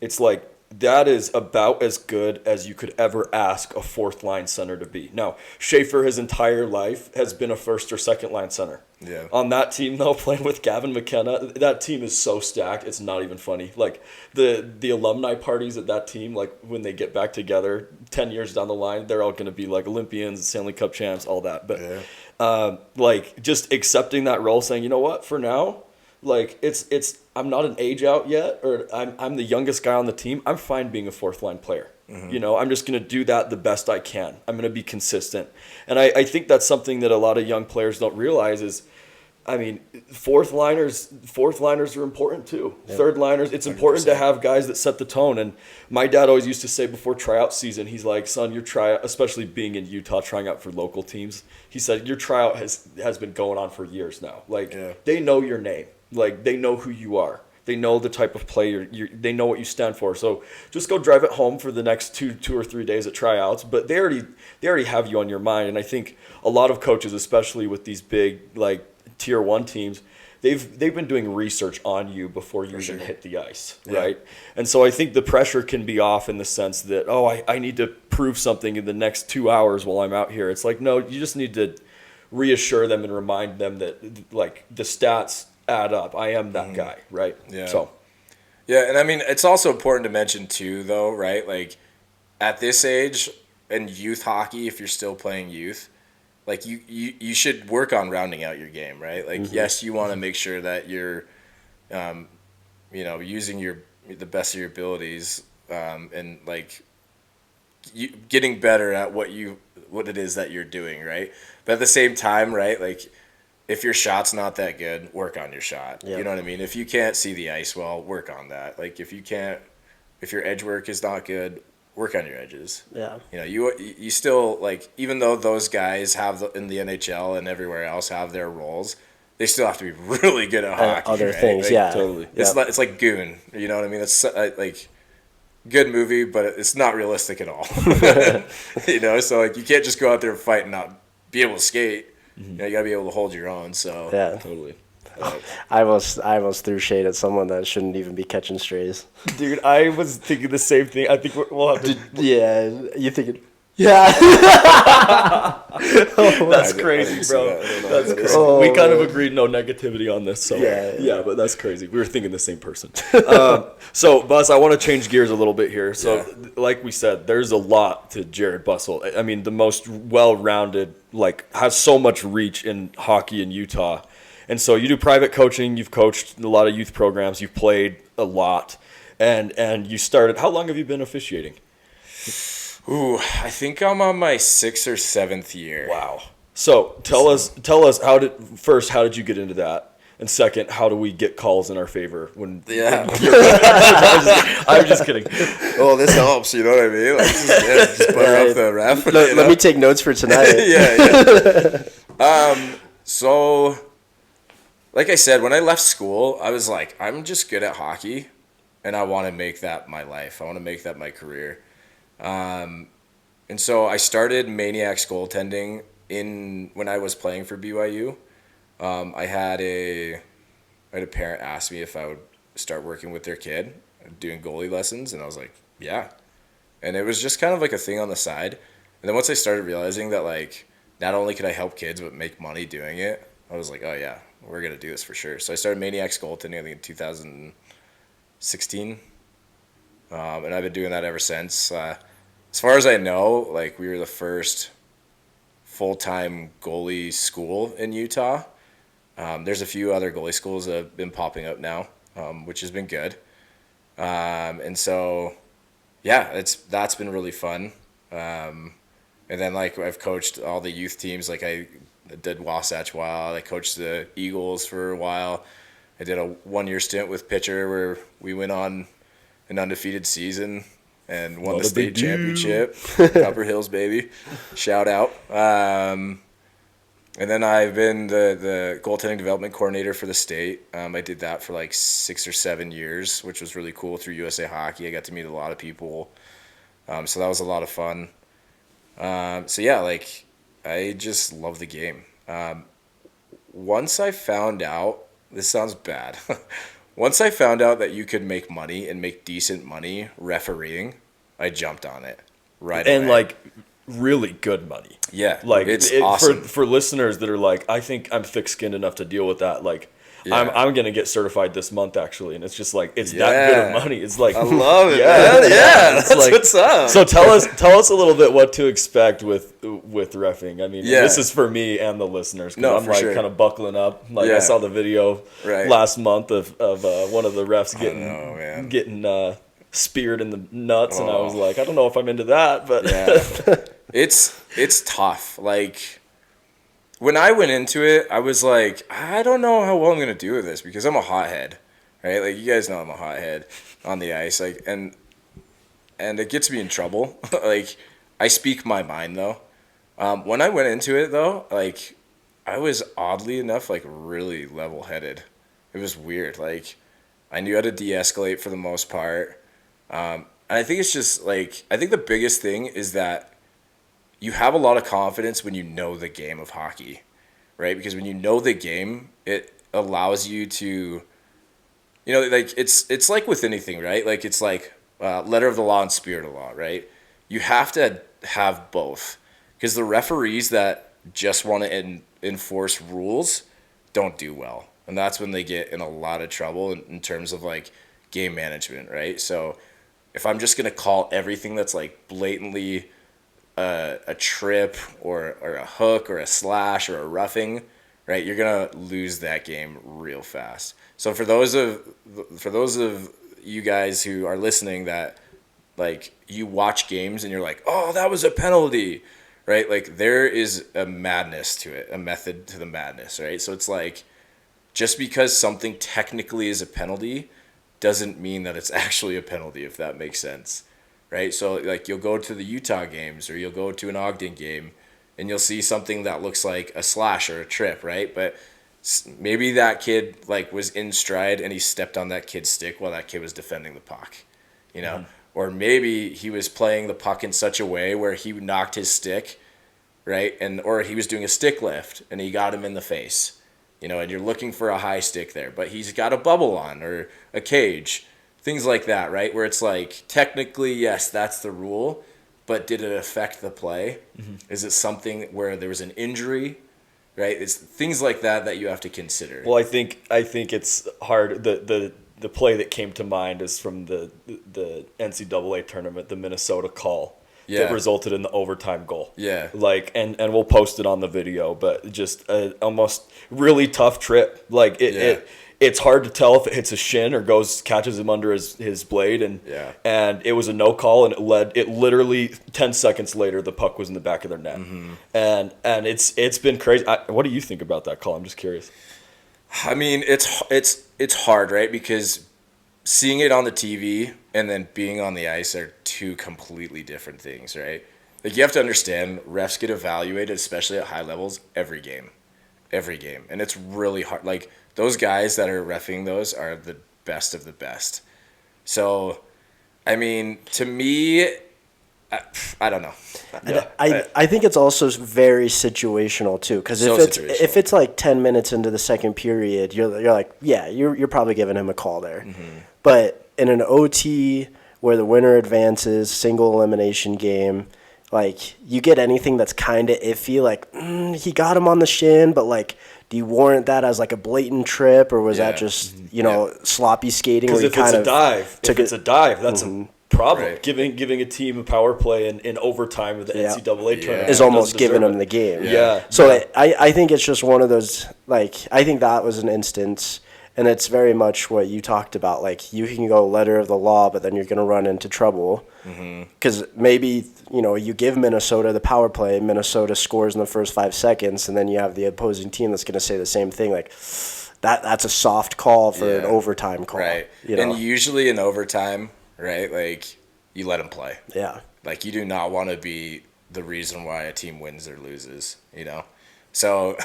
It's like, that is about as good as you could ever ask a fourth line center to be. Now, Schaefer his entire life has been a first or second line center. Yeah. On that team, though, playing with Gavin McKenna, that team is so stacked, it's not even funny. Like, the alumni parties at that team, like, when they get back together 10 years down the line, they're all going to be, like, Olympians, Stanley Cup champs, all that. But, like, just accepting that role, saying, you know what, for now, like, it's I'm not an age out yet, or I'm the youngest guy on the team. I'm fine being a fourth line player. You know, I'm just going to do that the best I can. I'm going to be consistent. And I think that's something that a lot of young players don't realize is, I mean, fourth liners are important too. Yep. Third liners, it's 100%. Important to have guys that set the tone. And my dad always used to say before tryout season, he's like, son, your tryout, especially being in Utah, trying out for local teams, he said, your tryout has been going on for years now. Like, they know your name. Like, they know who you are. They know the type of player they know what you stand for. So just go drive it home for the next two or 3 days at tryouts. But they already have you on your mind. And I think a lot of coaches, especially with these big, like, tier 1 teams, they've been doing research on you before you even hit the ice, right? And so I think the pressure can be off in the sense that, I need to prove something in the next 2 hours while I'm out here. It's like, no, you just need to reassure them and remind them that, like, the stats add up. I am that guy, right? Yeah. So, yeah, and I mean, it's also important to mention too, though, right? Like, at this age in youth hockey, if you're still playing youth, like, you should work on rounding out your game, right? Like, yes, you want to make sure that you're, using the best of your abilities, and, like, getting better at what it is that you're doing, right? But at the same time, right, like, if your shot's not that good, work on your shot. Yep. You know what I mean? If you can't see the ice well, work on that. Like, if your edge work is not good, work on your edges. Yeah. You know, you still, like, even though those guys in the NHL and everywhere else have their roles, they still have to be really good at hockey. Other right? things, like, yeah. Totally. It's like Goon. You know what I mean? It's like, good movie, but it's not realistic at all. You know, so, like, you can't just go out there and fight and not be able to skate. You know, you gotta be able to hold your own. So yeah, totally. I almost threw shade at someone that shouldn't even be catching strays. Dude, I was thinking the same thing. I think we'll have to. Yeah, you thinking? Yeah. That's crazy, bro. That's crazy. We kind of agreed no negativity on this. So yeah, but that's crazy. We were thinking the same person. So, Bus, I want to change gears a little bit here. So, like we said, there's a lot to Jared Bussell. I mean, the most well-rounded, like, has so much reach in hockey in Utah. And so you do private coaching. You've coached a lot of youth programs. You've played a lot. And you started – how long have you been officiating? Ooh, I think I'm on my 6th or 7th year. Wow. So tell us how did you get into that? And second, how do we get calls in our favor when I'm just kidding. Well, this helps, you know what I mean? Like, just butter up the ref. Let me take notes for tonight. Yeah. So, like I said, when I left school, I was like, I'm just good at hockey, and I want to make that my life. I want to make that my career. And so I started Maniacs goaltending when I was playing for BYU. I had a parent ask me if I would start working with their kid, doing goalie lessons, and I was like, yeah. And it was just kind of like a thing on the side. And then once I started realizing that, like, not only could I help kids but make money doing it, I was like, oh yeah, we're going to do this for sure. So I started Maniacs goaltending, I think, in 2016. And I've been doing that ever since. As far as I know, like, we were the first full-time goalie school in Utah. There's a few other goalie schools that have been popping up now, which has been good. And so, yeah, that's been really fun. And then, like, I've coached all the youth teams. Like, I did Wasatch Wild. I coached the Eagles for a while. I did a 1-year stint with Pitcher where we went on an undefeated season and won the state championship. Upper Hills, baby. Shout out. And then I've been the goaltending development coordinator for the state. I did that for like 6 or 7 years, which was really cool through USA Hockey. I got to meet a lot of people. So that was a lot of fun. So yeah, like, I just love the game. Once I found out, this sounds bad. Once I found out that you could make money and make decent money refereeing, I jumped on it right away. And like really good money. Yeah, like it's awesome. For listeners that are like, I think I'm thick-skinned enough to deal with that. Like, Yeah. I'm gonna get certified this month actually, and it's just like it's that good of money. It's like I love it. Yeah, man. yeah. That's like, what's up. So tell us a little bit what to expect with reffing. I mean, Yeah. this is for me and the listeners. 'Cause No, I'm for like sure. kind of buckling up. Like Yeah. I saw the video Right. last month of one of the refs man. getting speared in the nuts, and I was Oh. like, I don't know if I'm into that, but Yeah. It's tough. Like, when I went into it, I was like, I don't know how well I'm gonna do with this because I'm a hothead, right? Like, you guys know I'm a hothead on the ice, like, and it gets me in trouble. Like, I speak my mind though. When I went into it though, like, I was oddly enough like really level-headed. It was weird. Like, I knew how to de-escalate for the most part. And I think it's just like, I think the biggest thing is that you have a lot of confidence when you know the game of hockey, right? Because when you know the game, it allows you to, you know, like it's like with anything, right? Like it's like letter of the law and spirit of the law, right? You have to have both, because the referees that just want to enforce rules don't do well, and that's when they get in a lot of trouble in terms of like game management, right? So if I'm just gonna call everything that's like blatantly a trip or a hook or a slash or a roughing, right, you're gonna lose that game real fast. So for those of you guys who are listening that like you watch games and you're like, oh, that was a penalty, right? Like, there is a madness to it, a method to the madness, right? So it's like, just because something technically is a penalty doesn't mean that it's actually a penalty, if that makes sense. Right, so like you'll go to the Utah games or you'll go to an Ogden game, and you'll see something that looks like a slash or a trip, right? But maybe that kid like was in stride and he stepped on that kid's stick while that kid was defending the puck, you know, or maybe he was playing the puck in such a way where he knocked his stick, right, and or he was doing a stick lift and he got him in the face, you know, and you're looking for a high stick there, but he's got a bubble on or a cage. Things like that, right? Where it's like, technically, yes, that's the rule, but did it affect the play? Mm-hmm. Is it something where there was an injury, right? It's things like that you have to consider. Well, I think it's hard. The play that came to mind is from the NCAA tournament, the Minnesota call. Yeah. That resulted in the overtime goal. Yeah. Like, and we'll post it on the video, but just a almost really tough trip. Like it's hard to tell if it hits his shin or catches him under his blade, and it was a no call, and it literally 10 seconds later the puck was in the back of their net, and it's been crazy. What do you think about that call? I'm just curious. I mean, it's hard, right? Because seeing it on the TV and then being on the ice are two completely different things, right? Like, you have to understand, refs get evaluated, especially at high levels, every game, and it's really hard. Like, those guys that are reffing those are the best of the best. So, I mean, to me, I don't know. Yeah. I think it's also very situational too, because if it's like 10 minutes into the second period, you're like, yeah, you're probably giving him a call there. Mm-hmm. But in an OT where the winner advances, single elimination game, like, you get anything that's kind of iffy, like he got him on the shin, but like you warrant that as like a blatant trip, or was that Yeah. just sloppy skating? Because where if you it's kind a of dive, took that's a problem. Right. Giving a team a power play in overtime of the Yeah. NCAA Yeah. tournament is almost doesn't giving deserve them it. the game. Yeah. So Yeah. I think it's just one of those, like, I think that was an instance, and it's very much what you talked about. Like, you can go letter of the law, but then you're going to run into trouble. Because maybe, you give Minnesota the power play, Minnesota scores in the first 5 seconds, and then you have the opposing team that's going to say the same thing. Like, that's a soft call for an overtime call. Right. You know? And usually in overtime, right, like, you let them play. Yeah. Like, you do not want to be the reason why a team wins or loses, So,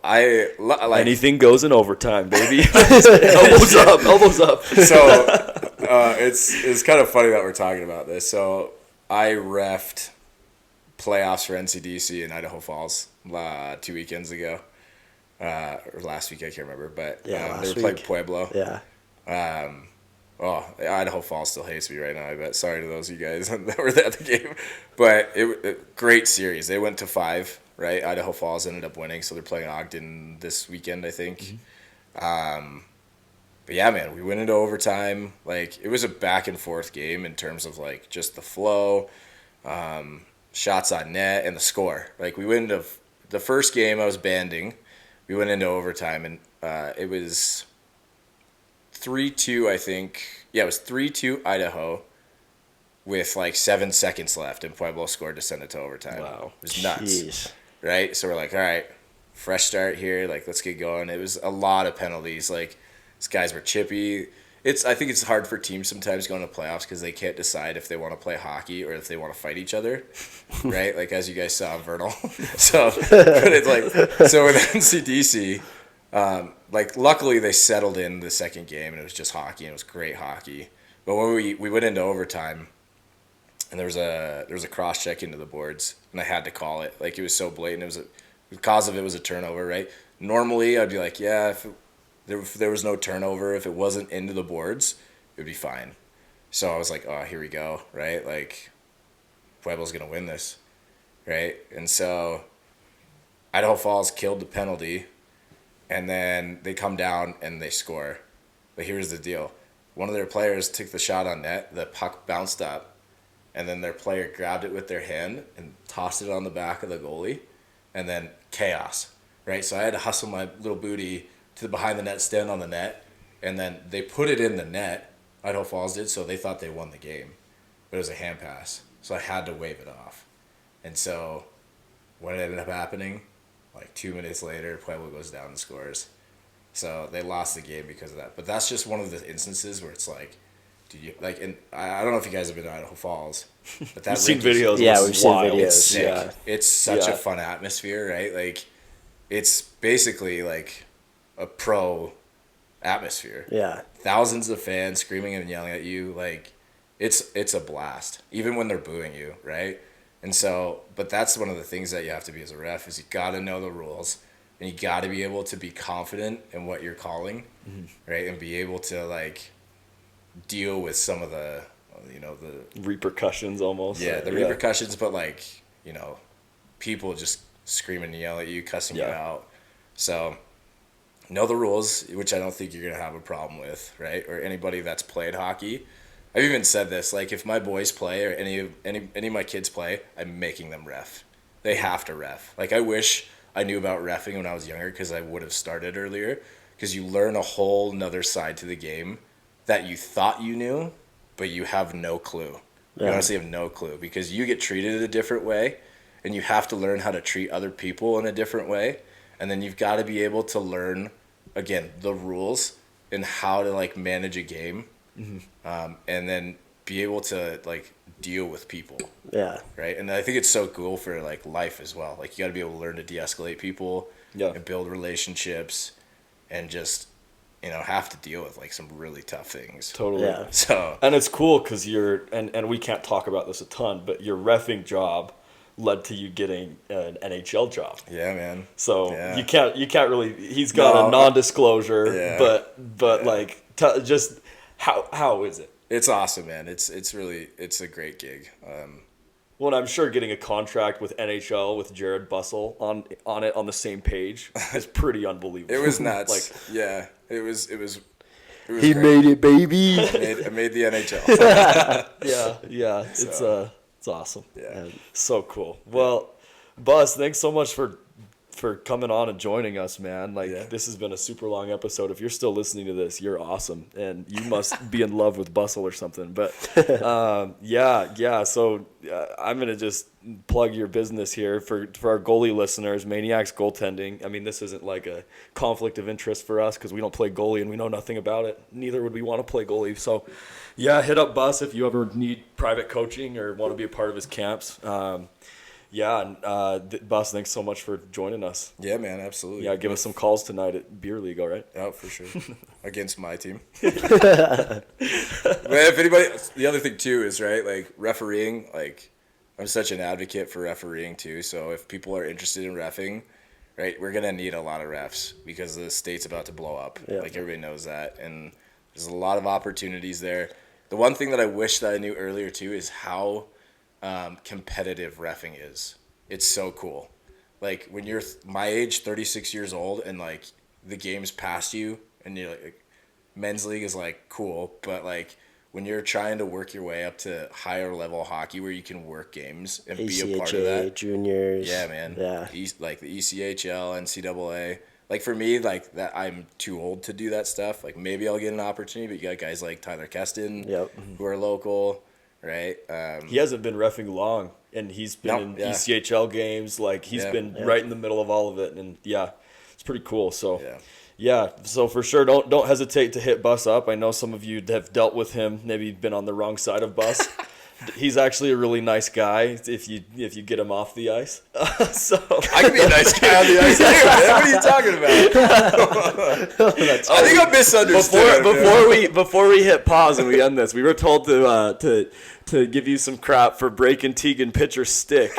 I like Anything goes in overtime, baby. elbows up. So, it's kind of funny that we're talking about this. So, I reffed playoffs for NCDC in Idaho Falls 2 weekends ago, or last week, I can't remember, but they last were playing week. Pueblo. Yeah. Idaho Falls still hates me right now, I bet. Sorry to those of you guys that were at the game. But it great series. They went to 5, right? Idaho Falls ended up winning, so they're playing Ogden this weekend, I think. But yeah, man, we went into overtime. Like, it was a back and forth game in terms of, like, just the flow, shots on net, and the score. Like, we went into the first game, I was banding. We went into overtime, and it was 3-2, I think. Yeah, it was 3-2 Idaho with like 7 seconds left, and Pueblo scored to send it to overtime. Wow. It was nuts. Jeez. Right? So we're like, all right, fresh start here. Like, let's get going. It was a lot of penalties. Like, these guys were chippy. I think it's hard for teams sometimes going to playoffs because they can't decide if they want to play hockey or if they want to fight each other, right? Like, as you guys saw in Vernal. So, but it's like, so with NCDC, like, luckily they settled in the second game and it was just hockey, and it was great hockey. But when we went into overtime, and there was a cross check into the boards, and I had to call it. Like, it was so blatant. The cause of it was a turnover, right? Normally I'd be like, yeah, if there was no turnover, if it wasn't into the boards, it would be fine. So I was like, oh, here we go, right? Like, Pueblo's gonna win this, right? And so Idaho Falls killed the penalty. And then they come down and they score. But here's the deal. One of their players took the shot on net. The puck bounced up. And then their player grabbed it with their hand and tossed it on the back of the goalie. And then chaos, right? So I had to hustle my little booty to the behind the net, stand on the net. And then they put it in the net. Idaho Falls did, so they thought they won the game. But it was a hand pass. So I had to wave it off. And so what ended up happening? Like 2 minutes later, Pueblo goes down and scores. So they lost the game because of that. But that's just one of the instances where it's like, do you like? And I don't know if you guys have been to Idaho Falls, but that We've seen rink is- videos. Yeah, It's we've seen wild. videos. It's sick. Yeah. It's such Yeah. a fun atmosphere, right? Like, it's basically like a pro atmosphere. Yeah. Thousands of fans screaming and yelling at you. Like, it's a blast, even when they're booing you, right? And so, but that's one of the things that you have to be as a ref is you got to know the rules, and you got to be able to be confident in what you're calling, right? And be able to, like, deal with some of the, the Repercussions almost. the repercussions, but, like, people just screaming and yelling at you, cussing you Yeah. out. So know the rules, which I don't think you're gonna have a problem with, right? Or anybody that's played hockey. I've even said this, like, if my boys play or any of my kids play, I'm making them ref. They have to ref. Like, I wish I knew about reffing when I was younger because I would have started earlier, because you learn a whole nother side to the game that you thought you knew, but you have no clue. You Yeah. honestly have no clue because you get treated a different way, and you have to learn how to treat other people in a different way. And then you've got to be able to learn, again, the rules and how to, like, manage a game. And then be able to, like, deal with people, Yeah. right? And I think it's so cool for, like, life as well. Like, you got to be able to learn to de-escalate people and build relationships and just, have to deal with, like, some really tough things. Totally. Yeah. So, And it's cool because and we can't talk about this a ton, but your reffing job led to you getting an NHL job. yeah, man. So Yeah. you can't really. He's got No. a non-disclosure, Yeah. but like how is it? It's awesome, man. It's a great gig. Well, and I'm sure getting a contract with NHL with Jared Bussell on it on the same page is pretty unbelievable. It was nuts. Yeah, it was He great. made it, baby. I made the NHL. yeah. It's awesome. Yeah. So cool. Well, Bus, thanks so much for coming on and joining us, man. This has been a super long episode. If you're still listening to this, you're awesome, and you must be in love with Bussell or something. But yeah. So I'm gonna just plug your business here for our goalie listeners. Maniacs Goaltending. I mean, this isn't like a conflict of interest for us because we don't play goalie and we know nothing about it. Neither would we want to play goalie. So yeah, hit up Bus if you ever need private coaching or want to be a part of his camps. Bus, thanks so much for joining us. Yeah, man, absolutely. Yeah, give us some calls tonight at Beer League, all right? Oh, for sure. Against my team. But if anybody, the other thing too is, right, like refereeing, like I'm such an advocate for refereeing too. So if people are interested in reffing, right, we're going to need a lot of refs because the state's about to blow up. Yeah. Like everybody knows that. And there's a lot of opportunities there. The one thing that I wish that I knew earlier too is how competitive reffing is. It's so cool. Like when you're my age, 36 years old, and like the game's past you, and you're like, men's league is like cool, but like when you're trying to work your way up to higher level hockey where you can work games and be a part of that. juniors. Yeah, man. Yeah. Like the ECHL, NCAA. Like for me, like that, I'm too old to do that stuff. Like maybe I'll get an opportunity, but you got guys like Tyler Keston, who are local. Right. He hasn't been reffing long, and he's been in ECHL games. Like he's been right in the middle of all of it, and it's pretty cool. So so for sure, don't hesitate to hit Bus up. I know some of you have dealt with him, maybe been on the wrong side of Bus. He's actually a really nice guy if you get him off the ice. So I can be a nice guy on the ice too, man. What are you talking about? I think I'm misunderstood. Before we hit pause and we end this, we were told to give you some crap for breaking Tegan Pitcher's stick.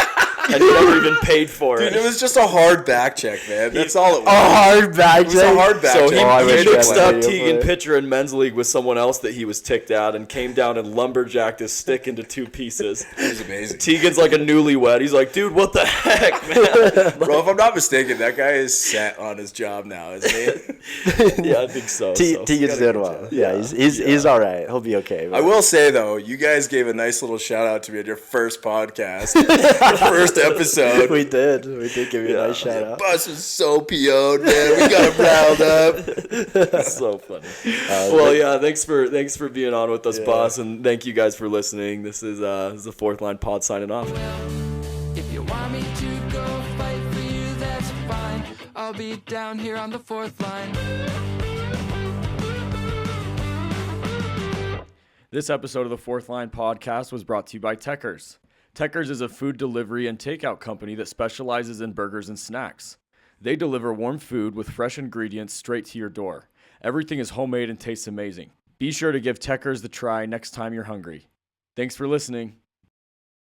And you never even paid for it. Dude, it was just a hard back check, man. That's all it was. A hard back check? It was a hard back So check. he mixed up Tegan Pitcher in men's league with someone else that he was ticked at and came down and lumberjacked his stick into two pieces. It was amazing. Tegan's like a newlywed. He's like, dude, what the heck, man? Bro, if I'm not mistaken, that guy is set on his job now, isn't he? Yeah, I think so. Tegan's doing well. Yeah, he's all right. He'll be okay. I will say, though, you guys gave a nice little shout-out to me on your first podcast, first episode. We did give you a nice shout out. Bus is so PO'd, man. We got him riled up. That's so funny. Well, yeah, thanks for being on with us, Boss, and thank you guys for listening. This is the Fourth Line Pod signing off. If you want me to go fight for you, that's fine. I'll be down here on the fourth line. This episode of the Fourth Line Podcast was brought to you by Techers. Techers is a food delivery and takeout company that specializes in burgers and snacks. They deliver warm food with fresh ingredients straight to your door. Everything is homemade and tastes amazing. Be sure to give Techers the try next time you're hungry. Thanks for listening.